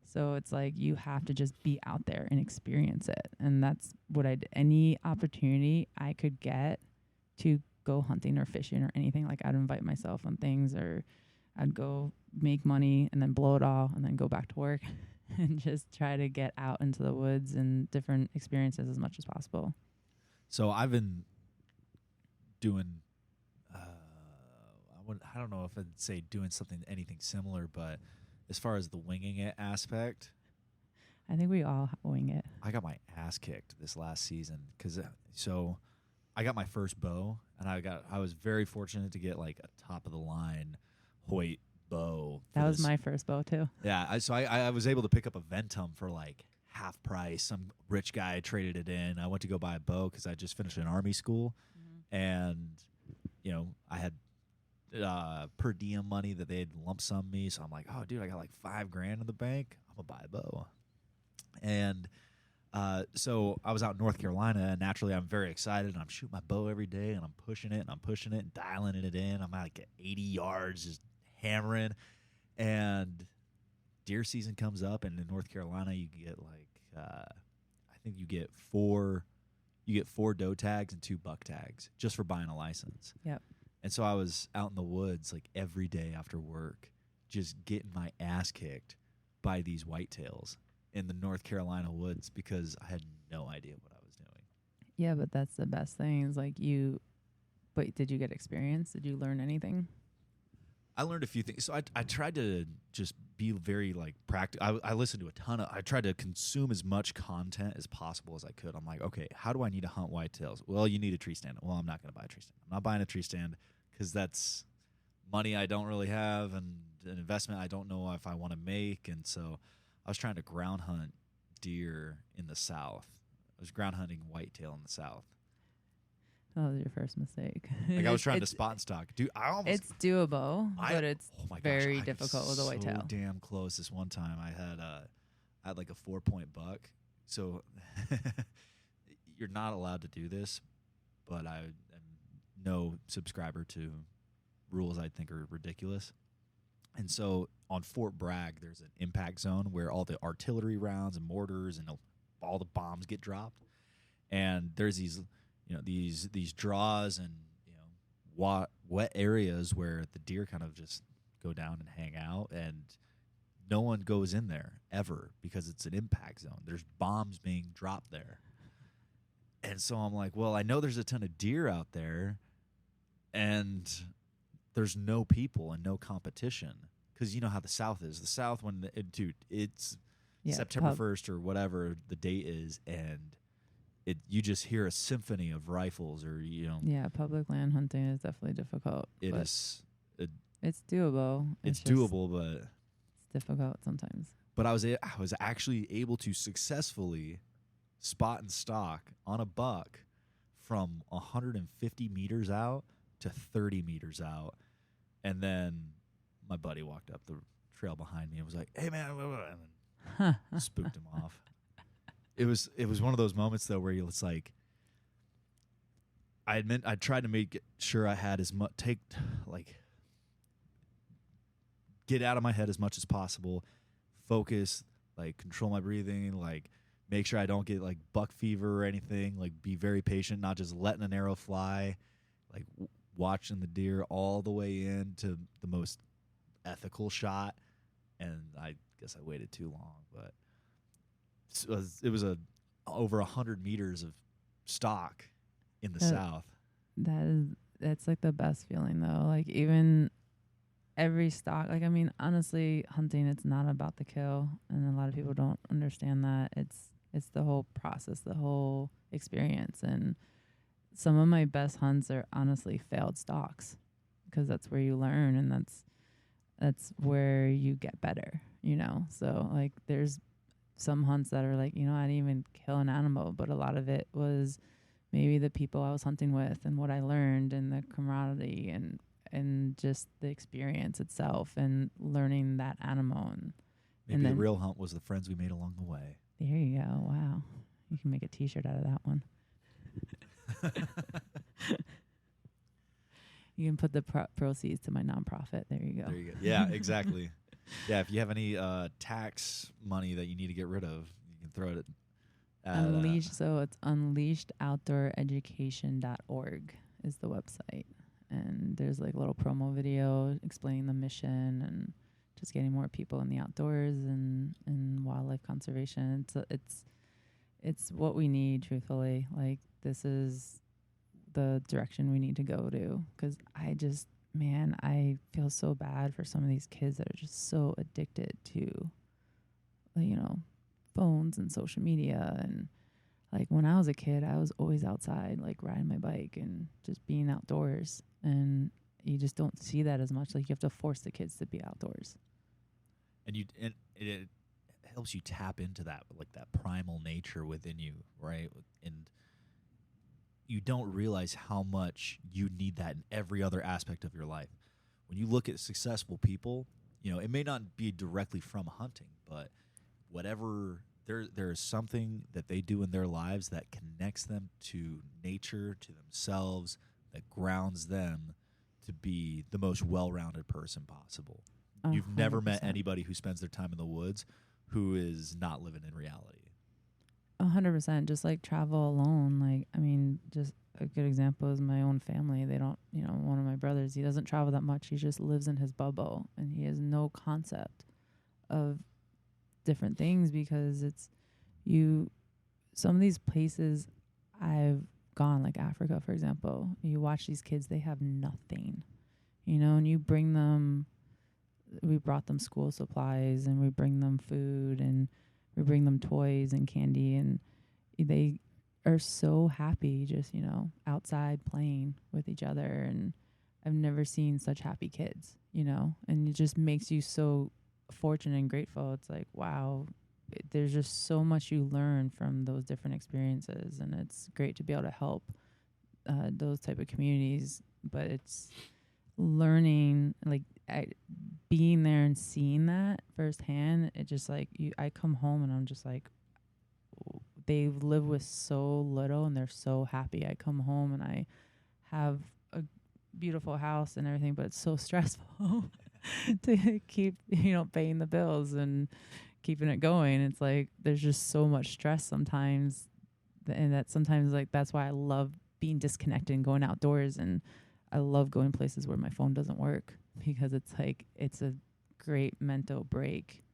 So it's like you have to just be out there and experience it. And that's what any opportunity I could get to go hunting or fishing or anything, like I'd invite myself on things, or I'd go make money and then blow it all and then go back to work and just try to get out into the woods and different experiences as much as possible. So I've been doing, I don't know if I'd say doing anything similar, but as far as the winging it aspect, I think we all wing it. I got my ass kicked this last season because I got my first bow, and I was very fortunate to get like a top of the line Hoyt bow. That was my first bow too. Yeah, I was able to pick up a Ventum for like half price. Some rich guy traded it in. I went to go buy a bow because I just finished an Army school, and I had per diem money that they had lump sum me. So I'm like, oh, dude, I got like $5,000 in the bank. I'm gonna buy a bow. And so I was out in North Carolina, and naturally I'm very excited, and I'm shooting my bow every day, and I'm pushing it and dialing it in. I'm like at 80 yards, just hammering. And deer season comes up, and in North Carolina you get like I think you get four doe tags and 2 buck tags just for buying a license. Yep. And so I was out in the woods like every day after work, just getting my ass kicked by these whitetails in the North Carolina woods because I had no idea what I was doing. Yeah, but that's the best thing is like but did you get experience? Did you learn anything? I learned a few things. So I tried to just be very like practical. I listened to I tried to consume as much content as possible as I could. I'm like, okay, how do I need to hunt whitetails? Well, you need a tree stand. Well, I'm not going to buy a tree stand. I'm not buying a tree stand because that's money I don't really have and an investment I don't know if I want to make. And so I was trying to ground hunt deer in the South. I was ground hunting whitetail in the South. That was your first mistake. Like I was trying to spot and stock. Dude, it's doable, but it's very difficult with a whitetail. So damn close. This one time I had like a 4-point buck. So you're not allowed to do this, but I am no subscriber to rules I think are ridiculous. And so on Fort Bragg, there's an impact zone where all the artillery rounds and mortars and all the bombs get dropped. And there's these draws and wet areas where the deer kind of just go down and hang out, and no one goes in there ever because it's an impact zone. There's bombs being dropped there. And so I'm like, well, I know there's a ton of deer out there, and there's no people and no competition because you know how the South is. The South, it's September 1st or whatever the date is, and you just hear a symphony of rifles or Yeah, public land hunting is definitely difficult. It's doable. It's doable, but it's difficult sometimes. But I was actually able to successfully spot and stalk on a buck from 150 meters out to 30 meters out, and then my buddy walked up the trail behind me and was like, "Hey man," and then spooked him off. It was one of those moments though where it's like I tried to make sure I had as much get out of my head as much as possible, focus, like control my breathing, like make sure I don't get like buck fever or anything, like be very patient, not just letting an arrow fly, like watching the deer all the way in to the most ethical shot. And I guess I waited too long, but it was a over 100 meters of stock in the south. That's like the best feeling though. Like even every stock, like I mean, honestly, hunting, it's not about the kill, and a lot of people don't understand that. It's the whole process, the whole experience, and some of my best hunts are honestly failed stalks, because that's where you learn, and that's where you get better, you know. So like there's some hunts that are like, you know, I didn't even kill an animal, but a lot of it was maybe the people I was hunting with and what I learned and the camaraderie and just the experience itself and learning that animal. Maybe the real hunt was the friends we made along the way. There you go. Wow. You can make a t-shirt out of that one. You can put the proceeds to my nonprofit. There you go. There you go. Yeah, exactly. Yeah, if you have any tax money that you need to get rid of, you can throw it at Unleashed. So it's unleashedoutdooreducation.org is the website. And there's like a little promo video explaining the mission and just getting more people in the outdoors and wildlife conservation. It's what we need, truthfully. Like this is the direction we need to go to, because I feel so bad for some of these kids that are just so addicted to, you know, phones and social media. And like when I was a kid, I was always outside, like riding my bike and just being outdoors. And you just don't see that as much. Like you have to force the kids to be outdoors. And it helps you tap into that, like that primal nature within you, right? And you don't realize how much you need that in every other aspect of your life. When you look at successful people, you know, it may not be directly from hunting, but whatever, there is something that they do in their lives that connects them to nature, to themselves, that grounds them to be the most well-rounded person possible. 100%. You've never met anybody who spends their time in the woods who is not living in reality. 100%. Just like travel alone. Like, I mean, just a good example is my own family. They don't, you know, one of my brothers, he doesn't travel that much. He just lives in his bubble and he has no concept of different things, because some of these places I've gone, like Africa, for example, you watch these kids, they have nothing, you know, and we brought them school supplies and we bring them food and we bring them toys and candy, and they are so happy just, you know, outside playing with each other. And I've never seen such happy kids, you know, and it just makes you so fortunate and grateful. It's like, wow, there's just so much you learn from those different experiences, and it's great to be able to help those type of communities. But it's learning, like being there and seeing that firsthand. It just like I come home and I'm just like, they live with so little and they're so happy. I come home and I have a beautiful house and everything, but it's so stressful to keep, you know, paying the bills and keeping it going. It's like there's just so much stress sometimes, and that sometimes, like, that's why I love being disconnected and going outdoors, and I love going places where my phone doesn't work, because it's like it's a great mental break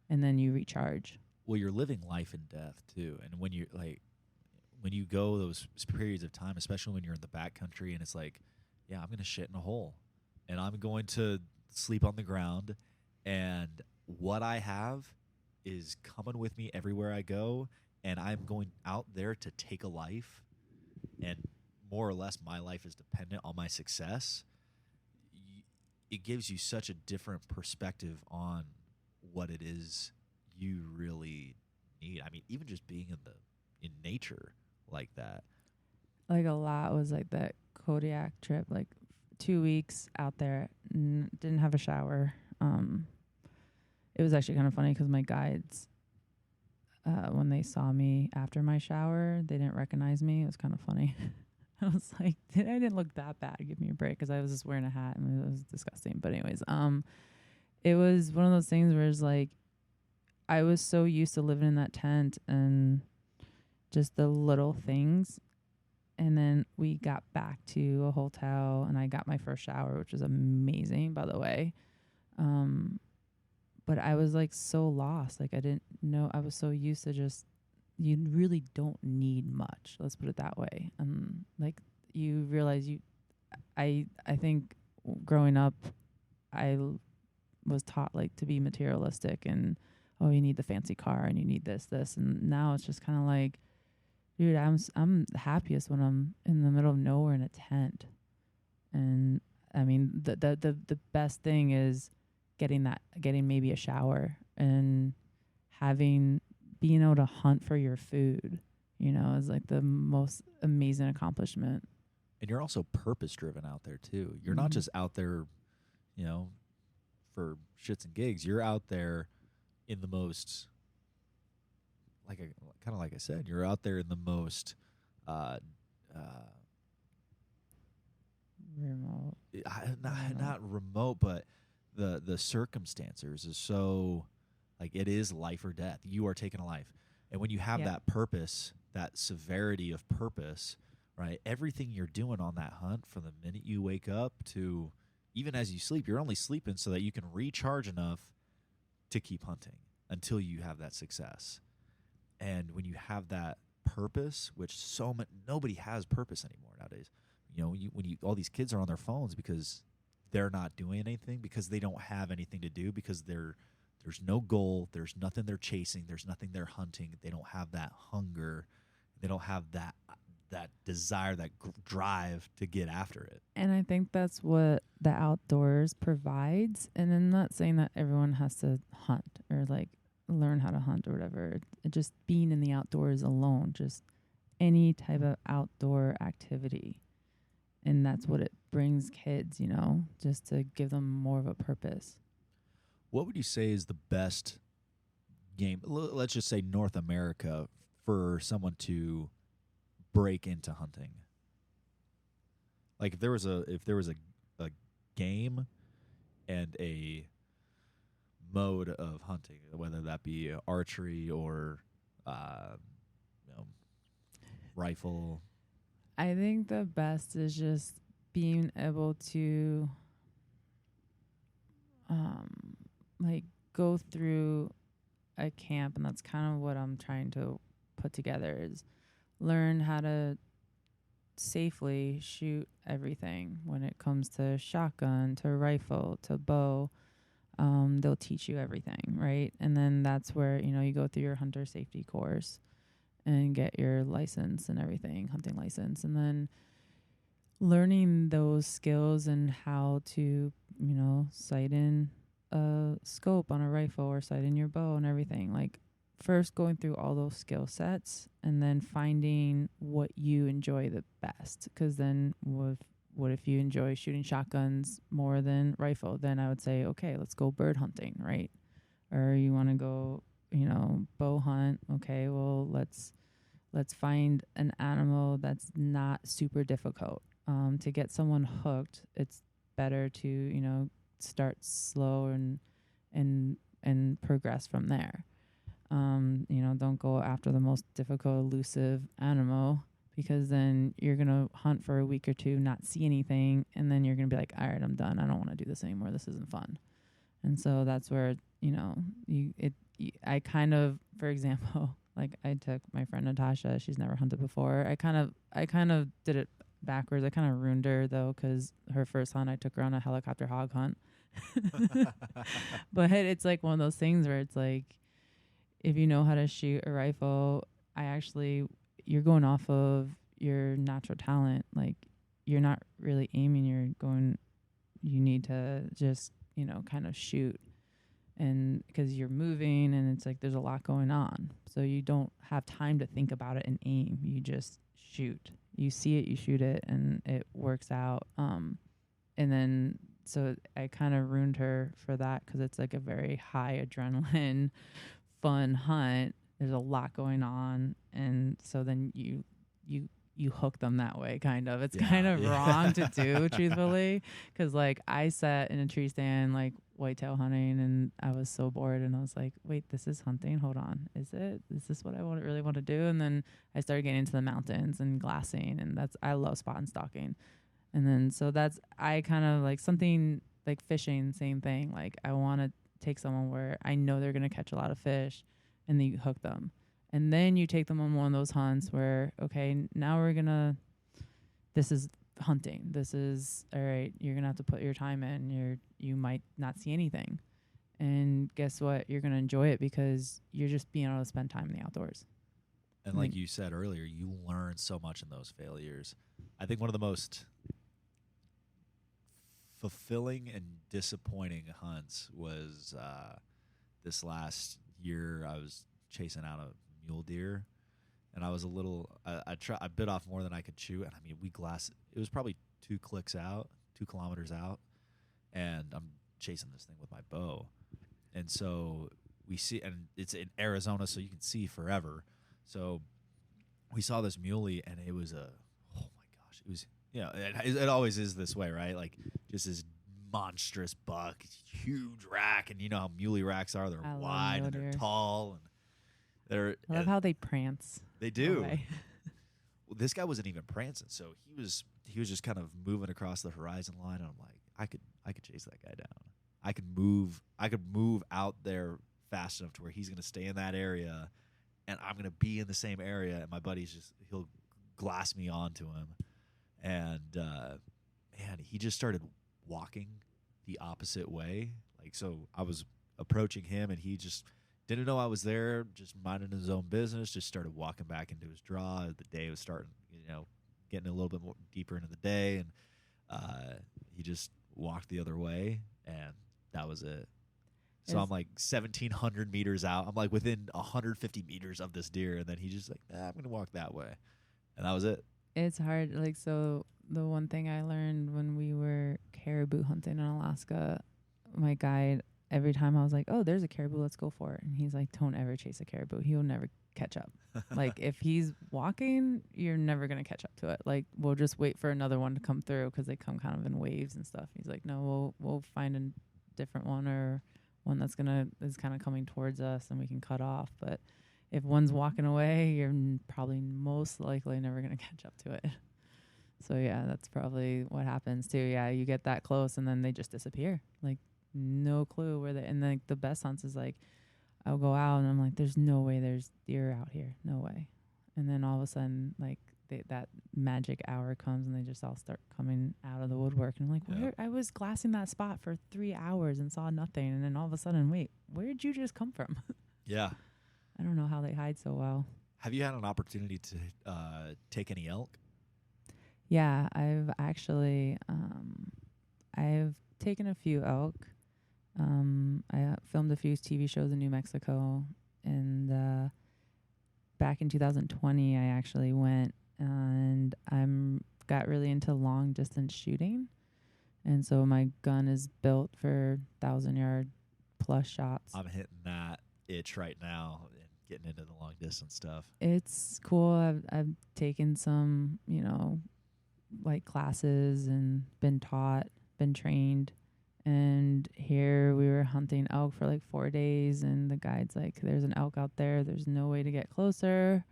and then you recharge. Well, you're living life and death too. And when you go those periods of time, especially when you're in the backcountry and it's like, yeah, I'm going to shit in a hole and I'm going to sleep on the ground, and what I have is coming with me everywhere I go, and I'm going out there to take a life, and more or less my life is dependent on my success. It gives you such a different perspective on what it is you really need. I mean, even just being in nature like that. Like a lot was like that Kodiak trip, like 2 weeks out there, didn't have a shower. It was actually kind of funny because my guides, when they saw me after my shower, they didn't recognize me. It was kind of funny. I was like, I didn't look that bad. Give me a break, because I was just wearing a hat and it was disgusting. But anyways, it was one of those things where it's like, I was so used to living in that tent and just the little things. And then we got back to a hotel and I got my first shower, which was amazing, by the way. But I was like so lost. Like I didn't know. I was so used to just, you really don't need much. Let's put it that way. Like you realize I think growing up, I was taught like to be materialistic and, oh, you need the fancy car and you need this. And now it's just kind of like, dude, I'm happiest when I'm in the middle of nowhere in a tent. And I mean, the best thing is getting maybe a shower and being able to hunt for your food, is like the most amazing accomplishment. And you're also purpose driven out there too. You're not just out there, for shits and gigs. You're out there in the most, kind of like I said, you're out there in the most remote. Not remote, but the circumstances is so, like, it is life or death. You are taking a life. And when you have that purpose, that severity of purpose, right, everything you're doing on that hunt from the minute you wake up to even as you sleep, you're only sleeping so that you can recharge enough to keep hunting until you have that success. And when you have that purpose, which nobody has purpose anymore nowadays. All these kids are on their phones because they're not doing anything, because they don't have anything to do, because there's no goal, there's nothing they're chasing, there's nothing they're hunting. They don't have that hunger, they don't have that desire, that drive to get after it. And I think that's what the outdoors provides. And I'm not saying that everyone has to hunt or like learn how to hunt or whatever. It just being in the outdoors alone, just any type of outdoor activity. And that's what it brings kids, just to give them more of a purpose. What would you say is the best game, let's just say North America, for someone to break into hunting? Like if there was a game and a mode of hunting, whether that be archery or rifle. I think the best is just being able to go through a camp, and that's kind of what I'm trying to put together, is learn how to safely shoot everything when it comes to shotgun, to rifle, to bow. They'll teach you everything, right? And then that's where, you go through your hunter safety course and get your license and everything, hunting license. And then learning those skills and how to, sight in a scope on a rifle or sight in your bow and everything. Like first going through all those skill sets and then finding what you enjoy the best. Because then what if you enjoy shooting shotguns more than rifle? Then I would say, okay, let's go bird hunting, right? Or you want to go, bow hunt. Okay, well, let's find an animal that's not super difficult. To get someone hooked, it's better to, start slow and progress from there. Don't go after the most difficult, elusive animal, because then you're going to hunt for a week or two, not see anything, and then you're going to be like, all right, I'm done. I don't want to do this anymore. This isn't fun. And so that's where, I kind of, for example, like I took my friend Natasha, she's never hunted before. I kind of did it backwards. I kind of ruined her though, because her first hunt, I took her on a helicopter hog hunt. But it's like one of those things where it's like, if you know how to shoot a rifle, you're going off of your natural talent. Like you're not really aiming, you need to just, kind of shoot. And because you're moving and it's like there's a lot going on. So you don't have time to think about it and aim. You just shoot. You see it, you shoot it, and it works out. And then so I kind of ruined her for that, because it's like a very high adrenaline, fun hunt. There's a lot going on. And so then you hook them that way, kind of. It's kind of wrong to do, truthfully, because like I sat in a tree stand like whitetail hunting, and I was so bored, and I was like, wait, this is hunting? Hold on. Is this what I really want to do? And then I started getting into the mountains and glassing, and I love spot and stalking. And then so I kind of like something like fishing, same thing. Like I want to take someone where I know they're going to catch a lot of fish, and then you hook them. And then you take them on one of those hunts where, okay, now this is hunting. This is, all right, you're going to have to put your time in. You might not see anything. And guess what? You're going to enjoy it because you're just being able to spend time in the outdoors. And like you said earlier, you learn so much in those failures. I think one of the most fulfilling and disappointing hunts was this last year. I was chasing out a mule deer, and I was a little I bit off more than I could chew, and I mean it was probably 2 kilometers out, and I'm chasing this thing with my bow. And so we see, and it's in Arizona, so you can see forever. So we saw this muley, and it was oh my gosh, it was, it always is this way, right? Like just this monstrous buck, huge rack, and you know how muley racks are. They're wide and they're tall, and I love how they prance. They do. Well, this guy wasn't even prancing, so he was just kind of moving across the horizon line, and I'm like, I could chase that guy down. I could move out there fast enough to where he's going to stay in that area, and I'm going to be in the same area, and my buddy's he'll glass me onto him. And man, he just started walking the opposite way. Like, so I was approaching him, and he just didn't know I was there, just minding his own business, just started walking back into his draw. The day was starting, getting a little bit more deeper into the day, and he just walked the other way, and that was it. So I'm like 1,700 meters out. I'm like within 150 meters of this deer, and then he just like, I'm going to walk that way. And that was it. It's hard. Like, so the one thing I learned when we were caribou hunting in Alaska, my guide, every time I was like, oh, there's a caribou, let's go for it. And he's like, don't ever chase a caribou. He'll never catch up. Like, if he's walking, you're never going to catch up to it. Like, we'll just wait for another one to come through because they come kind of in waves and stuff. He's like, no, we'll find a different one, or one is kind of coming towards us, and we can cut off. But if one's walking away, you're probably most likely never going to catch up to it. So yeah, that's probably what happens too. Yeah, you get that close, and then they just disappear. Like, no clue where and like the best hunts is like, I'll go out and I'm like, there's no way there's deer out here, no way. And then all of a sudden, like, that magic hour comes, and they just all start coming out of the woodwork. And I'm like, where? I was glassing that spot for 3 hours and saw nothing, and then all of a sudden, wait, where'd you just come from? Yeah, I don't know how they hide so well. Have you had an opportunity to take any elk? Yeah, I've actually I've taken a few elk. I filmed a few TV shows in New Mexico, and back in 2020, I actually went, and got really into long distance shooting, and so my gun is built for 1,000-yard plus shots. I'm hitting that itch right now and getting into the long distance stuff. It's cool. I've taken some, like classes, and been taught, been trained. And here we were hunting elk for like 4 days, and the guide's like, there's an elk out there. There's no way to get closer.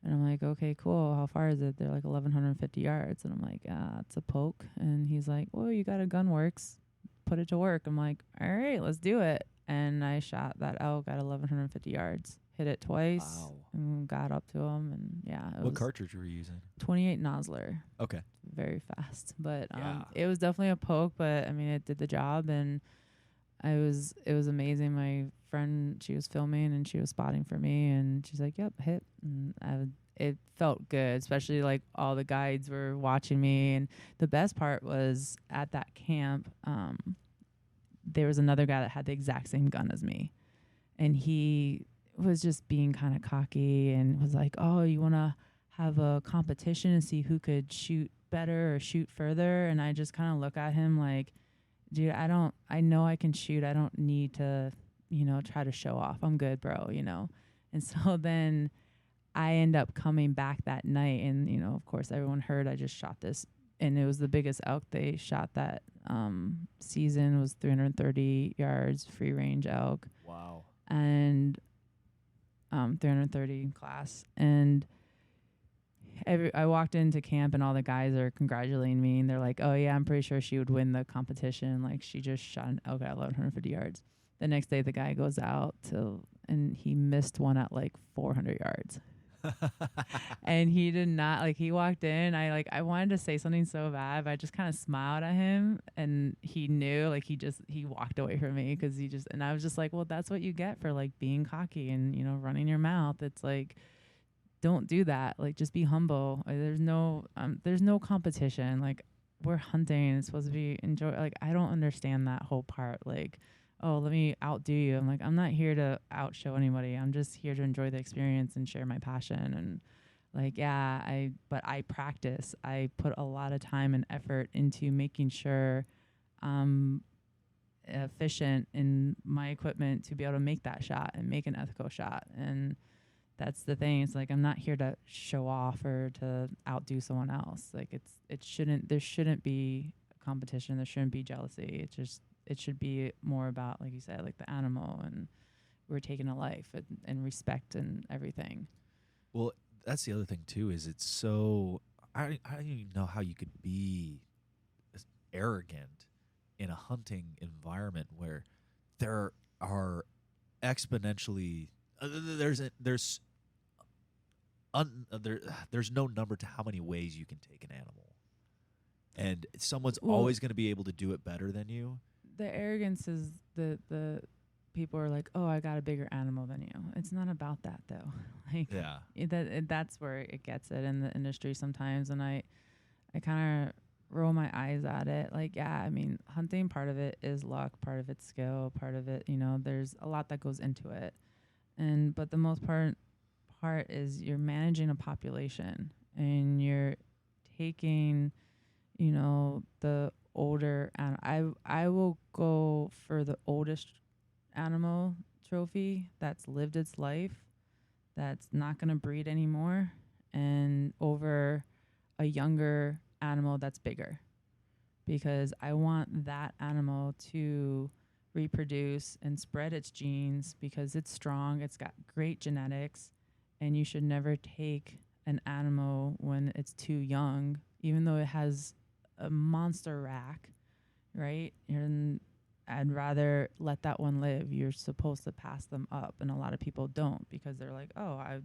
And I'm like, okay, cool. How far is it? They're like 1,150 yards. And I'm like, it's a poke. And he's like, well, you got a gun works. Put it to work. I'm like, all right, let's do it. And I shot that elk at 1,150 yards. Hit it twice. Wow. And got up to him. And yeah. What cartridge were you using? 28 Nosler. Okay. Very fast. But Yeah. It was definitely a poke, but I mean, it did the job, and it was amazing. My friend, she was filming, and she was spotting for me, and she's like, yep, hit. And it felt good, especially like all the guides were watching me. And the best part was at that camp, there was another guy that had the exact same gun as me, and he was just being kind of cocky and was like, oh, you want to have a competition and see who could shoot better or shoot further? And I just kind of look at him like, dude, I know I can shoot. I don't need to, try to show off. I'm good, bro, And so then I end up coming back that night, and, of course everyone heard I just shot this and it was the biggest elk they shot that season. Was 330 yards free range elk. Wow. And 330 class. And I walked into camp and all the guys are congratulating me, and they're like, "Oh yeah, I'm pretty sure she would win the competition. Like she just shot an elk at 1,150 yards." The next day, the guy goes out and he missed one at like 400 yards. And he did not, like, he walked in. I wanted to say something so bad, but I just kind of smiled at him, and he knew, like, he walked away from me and I was just like, well, that's what you get for like being cocky and, you know, running your mouth. It's like, don't do that. Like, just be humble. There's no competition. Like, we're hunting. It's supposed to be enjoy. Like, I don't understand that whole part. Like, oh, let me outdo you. I'm like, I'm not here to outshow anybody. I'm just here to enjoy the experience and share my passion. And like, but I practice. I put a lot of time and effort into making sure I'm efficient in my equipment to be able to make that shot and make an ethical shot. And that's the thing. It's like, I'm not here to show off or to outdo someone else. Like, there shouldn't be a competition. There shouldn't be jealousy. It should be more about, like you said, like the animal, and we're taking a life and respect and everything. Well, that's the other thing too, is it's so, I don't even know how you could be arrogant in a hunting environment where there are exponentially, there's no number to how many ways you can take an animal, and someone's always going to be able to do it better than you. The arrogance is the people are like, oh, I got a bigger animal than you. It's not about that though. Like, that's where it gets it in the industry sometimes. And I kind of roll my eyes at it. Like, yeah, I mean, hunting, part of it is luck, part of it's skill, part of it, you know, there's a lot that goes into it. But the most part is you're managing a population, and you're taking, you know, the older animal. I will go for the oldest animal trophy that's lived its life, that's not going to breed anymore, and over a younger animal that's bigger, because I want that animal to reproduce and spread its genes, because it's strong, it's got great genetics, and you should never take an animal when it's too young, even though it has a monster rack, right? I'd rather let that one live. You're supposed to pass them up, and a lot of people don't, because they're like, oh, I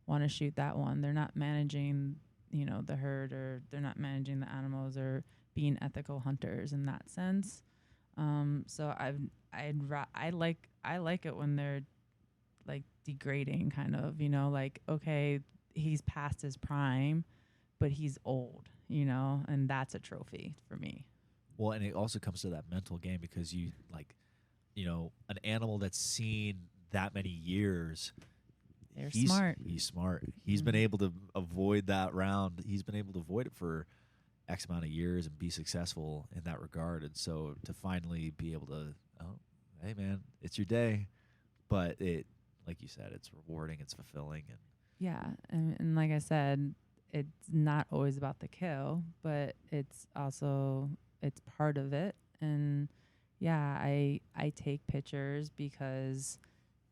want to shoot that one. They're not managing, you know, the herd, or they're not managing the animals, or being ethical hunters in that sense. So I like it when they're like degrading, kind of, you know, like, okay, he's past his prime, but he's old, you know, and that's a trophy for me. Well, and it also comes to that mental game, because you, like, you know, an animal that's seen that many years, he's smart. He's been able to avoid that round. He's been able to avoid it for X amount of years and be successful in that regard. And so to finally be able to, oh, hey man, it's your day. But it, like you said, it's rewarding, it's fulfilling. And yeah. And like I said, it's not always about the kill, but it's also, it's part of it. And yeah, I take pictures because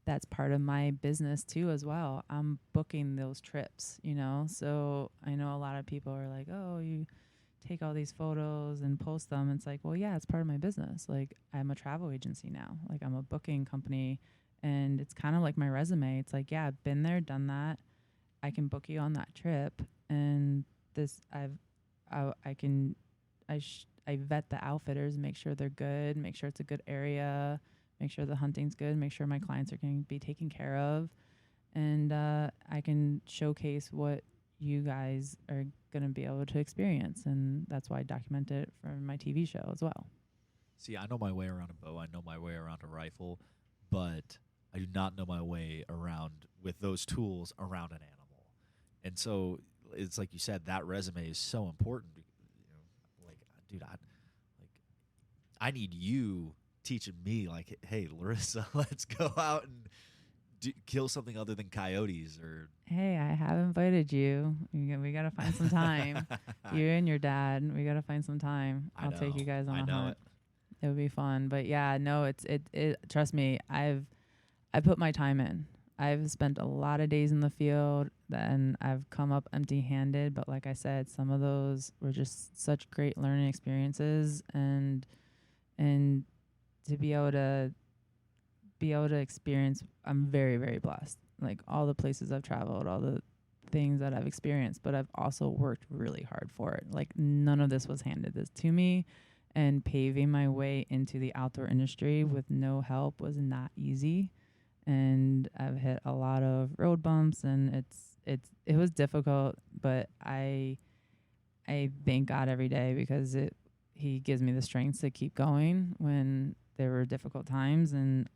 that's part of my business too as well. I'm booking those trips, you know? So I know a lot of people are like, oh, you take all these photos and post them. It's like, well, yeah, it's part of my business. Like, I'm a travel agency now. Like, I'm a booking company, and it's kind of like my resume. It's like, yeah, I've been there, done that. I can book you on that trip. And this, I vet the outfitters, make sure they're good, make sure it's a good area, make sure the hunting's good, make sure my clients are going to be taken care of. And I can showcase what you guys are going to be able to experience. And that's why I document it for my TV show as well. See, I know my way around a bow. I know my way around a rifle, but I do not know my way around, with those tools, around an animal. And so it's like you said, that resume is so important. You know, like, dude, I need you teaching me, like, hey, Larysa, let's go out and kill something other than coyotes or. Hey, I have invited you. We got to find some time. You and your dad, we got to find some time. I'll take you guys on a hunt. It would be fun. But yeah, no, it trust me, I put my time in. I've spent a lot of days in the field and I've come up empty-handed, but like I said, some of those were just such great learning experiences, and to be able to experience, I'm very, very blessed. Like all the places I've traveled, all the things that I've experienced, but I've also worked really hard for it. Like none of this was handed this to me, and paving my way into the outdoor industry with no help was not easy. And I've hit a lot of road bumps, and it was difficult, but I thank God every day because he gives me the strength to keep going when there were difficult times. And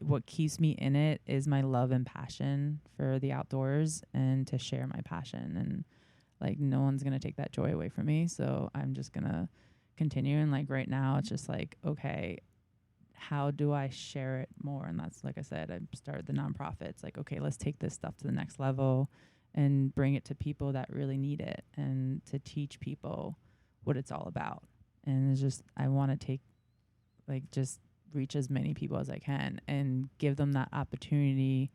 what keeps me in it is my love and passion for the outdoors and to share my passion. And like no one's going to take that joy away from me. So I'm just going to continue. And like right now it's just like, okay, how do I share it more? And that's, like I said, I started the nonprofit. It's like, okay, let's take this stuff to the next level and bring it to people that really need it, and to teach people what it's all about. And it's just, I want to take, like, just reach as many people as I can and give them that opportunity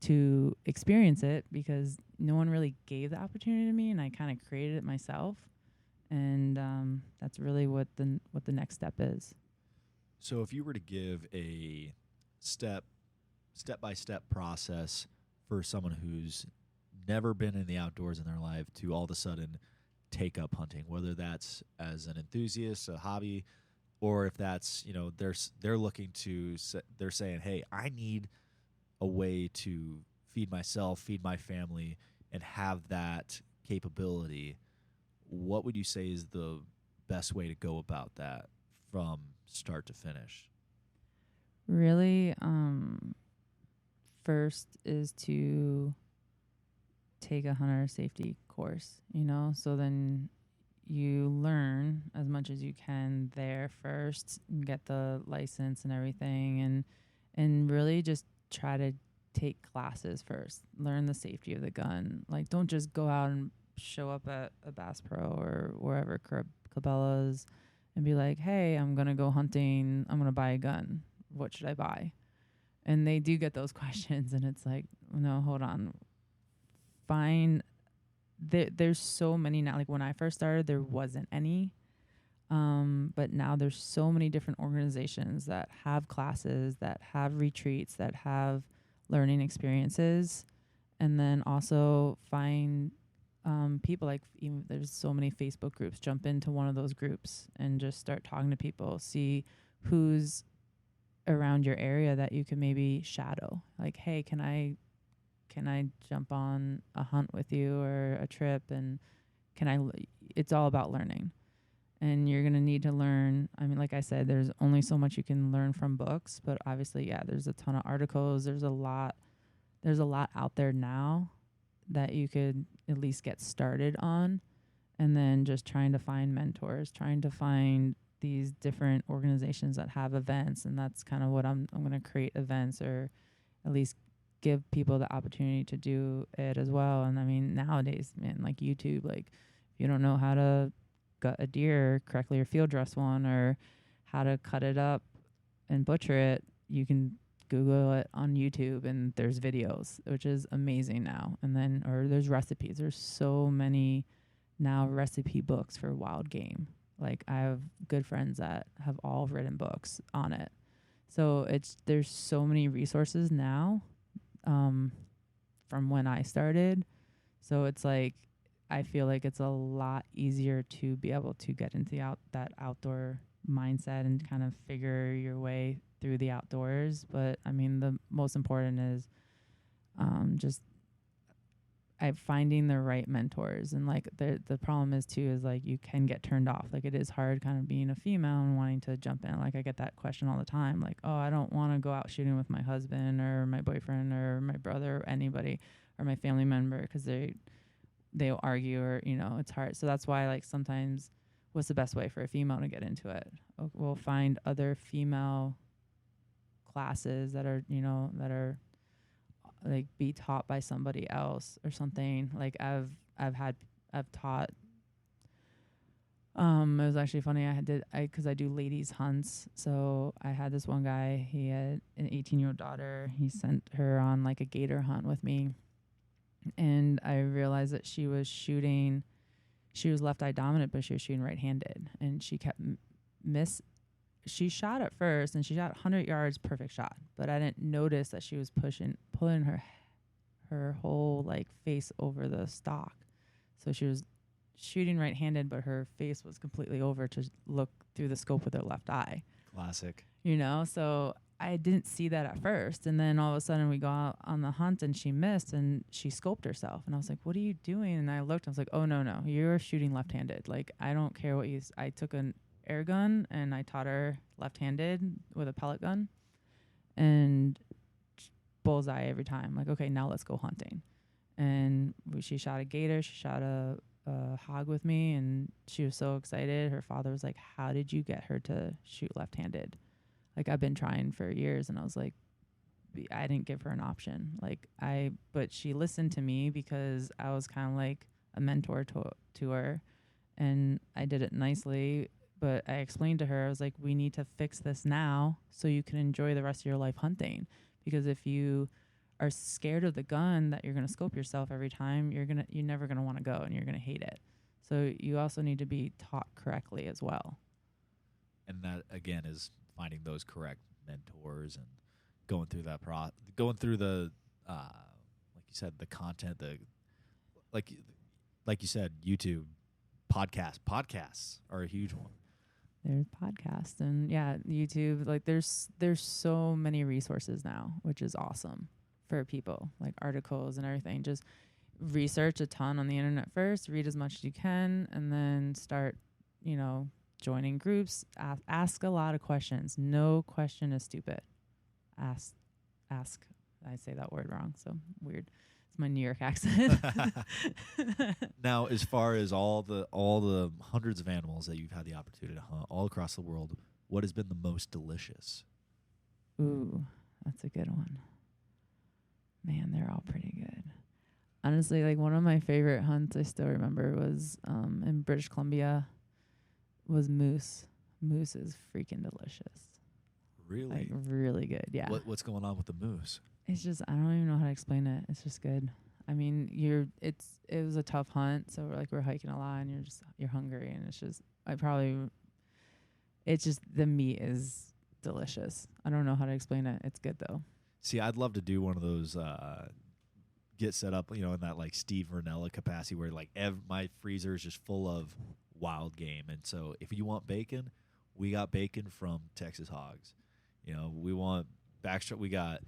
to experience it, because no one really gave the opportunity to me, and I kind of created it myself. And that's really what the next step is. So if you were to give a step-by-step process for someone who's never been in the outdoors in their life to all of a sudden take up hunting, whether that's as an enthusiast, a hobby, or if that's, they're looking to, they're saying, hey, I need a way to feed myself, feed my family, and have that capability, what would you say is the best way to go about that from start to finish? Really, first is to take a hunter safety course, so then you learn as much as you can there first, and get the license and everything, and really just try to take classes first, learn the safety of the gun. Like, don't just go out and show up at a Bass Pro or wherever, Cabela's, and be like, hey, I'm going to go hunting. I'm going to buy a gun. What should I buy? And they do get those questions, and it's like, no, hold on. There's so many now. Like when I first started, there wasn't any. But now there's so many different organizations that have classes, that have retreats, that have learning experiences. And then also find people, like even there's so many Facebook groups. Jump into one of those groups and just start talking to people. See who's around your area that you can maybe shadow. Like, hey, can I jump on a hunt with you or a trip? And it's all about learning. And you're going to need to learn. I mean, like I said, there's only so much you can learn from books, but obviously, yeah, there's a ton of articles. There's a lot out there now that you could at least get started on. And then just trying to find mentors, trying to find these different organizations that have events. And that's kind of what I'm going to create events, or at least give people the opportunity to do it as well. And I mean, nowadays, man, like YouTube, like if you don't know how to gut a deer correctly or field dress one, or how to cut it up and butcher it, you can Google it on YouTube and there's videos, which is amazing now. And then, or there's recipes. There's so many now recipe books for wild game. Like I have good friends that have all written books on it. So there's so many resources now from when I started. So it's like, I feel like it's a lot easier to be able to get into that outdoor mindset and kind of figure your way through the outdoors. But I mean, the most important is just finding the right mentors. And like the problem is too, is like you can get turned off. Like it is hard kind of being a female and wanting to jump in. Like I get that question all the time. Like, oh, I don't want to go out shooting with my husband or my boyfriend or my brother or anybody or my family member, because they'll argue, or it's hard. So that's why, like, sometimes what's the best way for a female to get into it? We'll find other female classes that are, you know, that are like be taught by somebody else or something. Like I've taught. It was actually funny. Because I do ladies hunts. So I had this one guy. He had an 18-year-old daughter. He sent her on like a gator hunt with me, and I realized that she was shooting. She was left eye dominant, but she was shooting right-handed, and she kept She shot at first, and she shot 100 yards, perfect shot. But I didn't notice that she was pulling her whole like face over the stock. So she was shooting right-handed, but her face was completely over to look through the scope with her left eye. Classic. You know, so I didn't see that at first. And then all of a sudden we go out on the hunt and she missed and she scoped herself. And I was like, what are you doing? And I looked and I was like, oh, no, you're shooting left-handed. Like, I don't care what I took an air gun and I taught her left-handed with a pellet gun and bullseye every time. Like, okay, now let's go hunting. And she shot a gator. She shot a hog with me, and she was so excited. Her father was like, how did you get her to shoot left-handed? Like, I've been trying for years. And I was like, I didn't give her an option. But she listened to me because I was kind of like a mentor to her, and I did it nicely. But I explained to her, I was like, we need to fix this now so you can enjoy the rest of your life hunting. Because if you are scared of the gun that you're going to scope yourself every time, you're never going to want to go, and you're going to hate it. So you also need to be taught correctly as well. And that again is finding those correct mentors and going through that the like you said, the content, like you said, YouTube, podcasts are a huge one. There's podcasts and YouTube. Like there's so many resources now, which is awesome for people, like articles and everything. Just research a ton on the internet first, read as much as you can, and then start, joining groups. Ask a lot of questions. No question is stupid. Ask. I say that word wrong, so weird. It's my New York accent. Now, as far as all the hundreds of animals that you've had the opportunity to hunt all across the world, what has been the most delicious? Ooh, that's a good one. Man, they're all pretty good. Honestly, like one of my favorite hunts I still remember was in British Columbia was moose. Moose is freaking delicious. Really? Like really good, yeah. What's going on with the moose? It's just, I don't even know how to explain it. It's just good. I mean, it was a tough hunt, so we're hiking a lot and you're hungry, and it's just the meat is delicious. I don't know how to explain it. It's good though. See, I'd love to do one of those get set up, in that like Steve Vernella capacity where like my freezer is just full of wild game. And so if you want bacon, we got bacon from Texas Hogs. We want backstrap. We got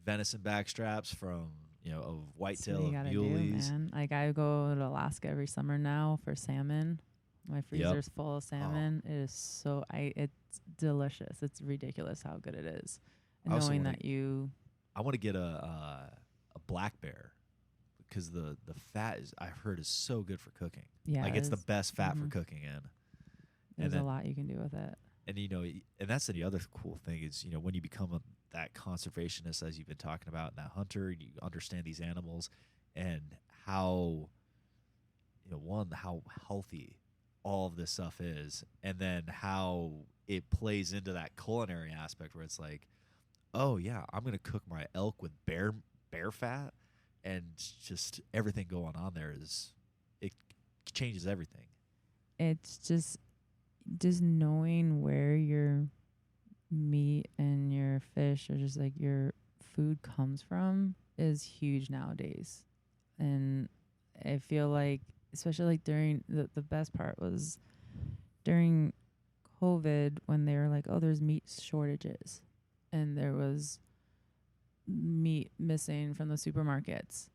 venison backstraps from, of whitetail, of muleys. Man. Like I go to Alaska every summer now for salmon. My freezer's full of salmon. It is it's delicious. It's ridiculous how good it is. And knowing that I want to get a black bear because the fat I've heard is so good for cooking. Yeah, like it's the best fat for cooking in. There's a lot you can do with it. And and that's the other cool thing is when you become that conservationist, as you've been talking about, and that hunter, you understand these animals and how how healthy all of this stuff is, and then how it plays into that culinary aspect where it's like, oh yeah, I'm gonna cook my elk with bear fat, and just everything going on there it changes everything. It's just knowing where your meat and your fish or just like your food comes from is huge nowadays. And I feel like, especially like during the best part was during COVID when they were like, oh, there's meat shortages and there was meat missing from the supermarkets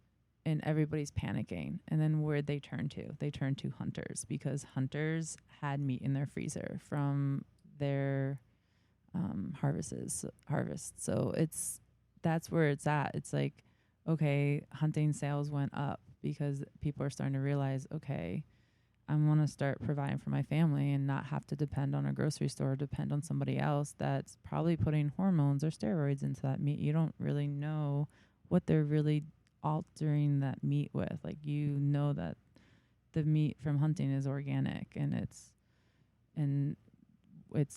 and everybody's panicking. And then where'd they turn to? They turned to hunters because hunters had meat in their freezer from their harvest. So that's where it's at. It's like, okay, hunting sales went up because people are starting to realize, okay, I want to start providing for my family and not have to depend on a grocery store, depend on somebody else that's probably putting hormones or steroids into that meat. You don't really know what they're really altering that meat with. Like, you know that the meat from hunting is organic and it's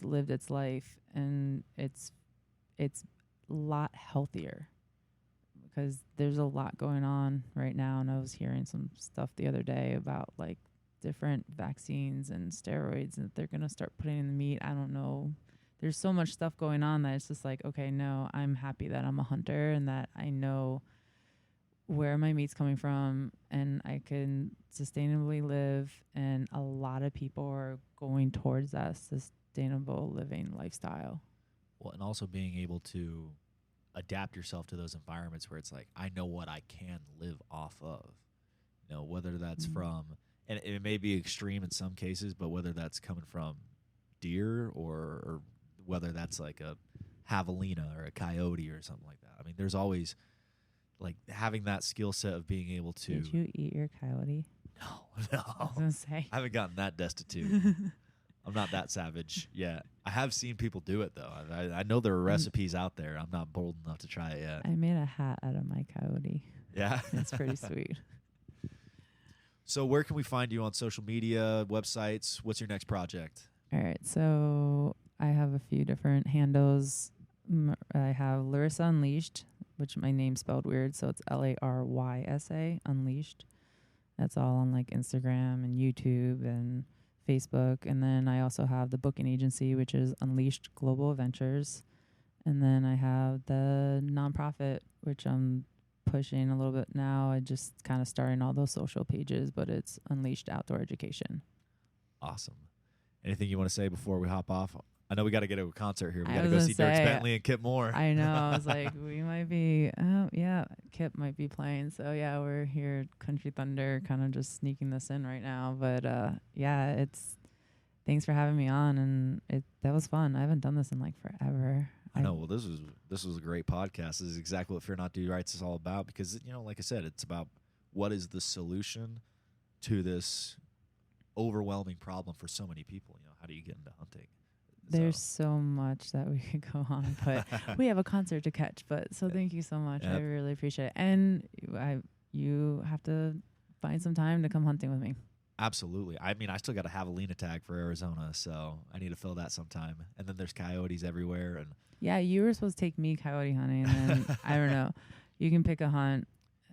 lived its life, and it's a lot healthier, because there's a lot going on right now. And I was hearing some stuff the other day about like different vaccines and steroids that they're going to start putting in the meat. I don't know. There's so much stuff going on that it's just like, okay, no, I'm happy that I'm a hunter and that I know where my meat's coming from and I can sustainably live. And a lot of people are going towards that sustainable living lifestyle. Well, and also being able to adapt yourself to those environments where it's like, I know what I can live off of, you know, whether that's from, and it may be extreme in some cases, but whether that's coming from deer or whether that's like a javelina or a coyote or something like that. I mean, there's always like having that skill set of being able to. Did you eat your coyote? No. I was gonna say. I haven't gotten that destitute. I'm not that savage yet. I have seen people do it though. I know there are recipes out there. I'm not bold enough to try it yet. I made a hat out of my coyote. Yeah, it's pretty sweet. So where can we find you on social media, websites? What's your next project? All right. So I have a few different handles. I have Larysa Unleashed, which my name's spelled weird. So it's Larysa Unleashed. That's all on like Instagram and YouTube and Facebook. And then I also have the booking agency, which is Unleashed Global Adventures. And then I have the nonprofit, which I'm pushing a little bit now. I just kind of starting all those social pages, but it's Unleashed Outdoor Education. Awesome. Anything you want to say before we hop off? I know we got to get to a concert here. We got to I go was see gonna Dirk say, Bentley and Kip Moore. I know. I was like, we might be, Kip might be playing. So yeah, we're here at Country Thunder, kind of just sneaking this in right now. But yeah, thanks for having me on, and that was fun. I haven't done this in like forever. I know. Well, this was a great podcast. This is exactly what Fear Not Do Right's is all about, because, you know, like I said, it's about what is the solution to this overwhelming problem for so many people. You know, how do you get into hunting? There's so much that we could go on, but we have a concert to catch. But so thank you so much. Yep. I really appreciate it. And you have to find some time to come hunting with me. Absolutely. I mean, I still got a javelina tag for Arizona, so I need to fill that sometime. And then there's coyotes everywhere. And yeah, you were supposed to take me coyote hunting, and then I don't know. You can pick a hunt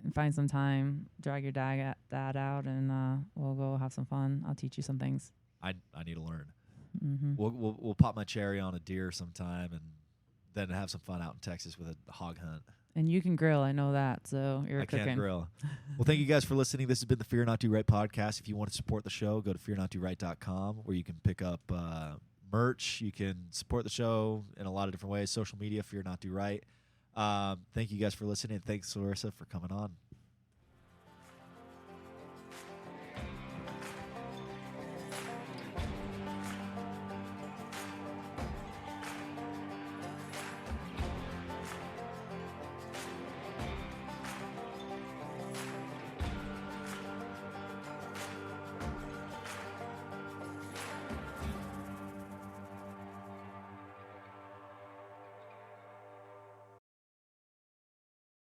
and find some time, drag your dad out, and we'll go have some fun. I'll teach you some things. I need to learn. Mm-hmm. We'll pop my cherry on a deer sometime, and then have some fun out in Texas with a hog hunt. And you can grill, I know that. So you're cooking. I can grill. Well, thank you guys for listening. This has been the Fear Not Do Right podcast. If you want to support the show, go to fearnotdoright.com, where you can pick up merch. You can support the show in a lot of different ways. Social media, Fear Not Do Right. Thank you guys for listening. Thanks, Larysa, for coming on.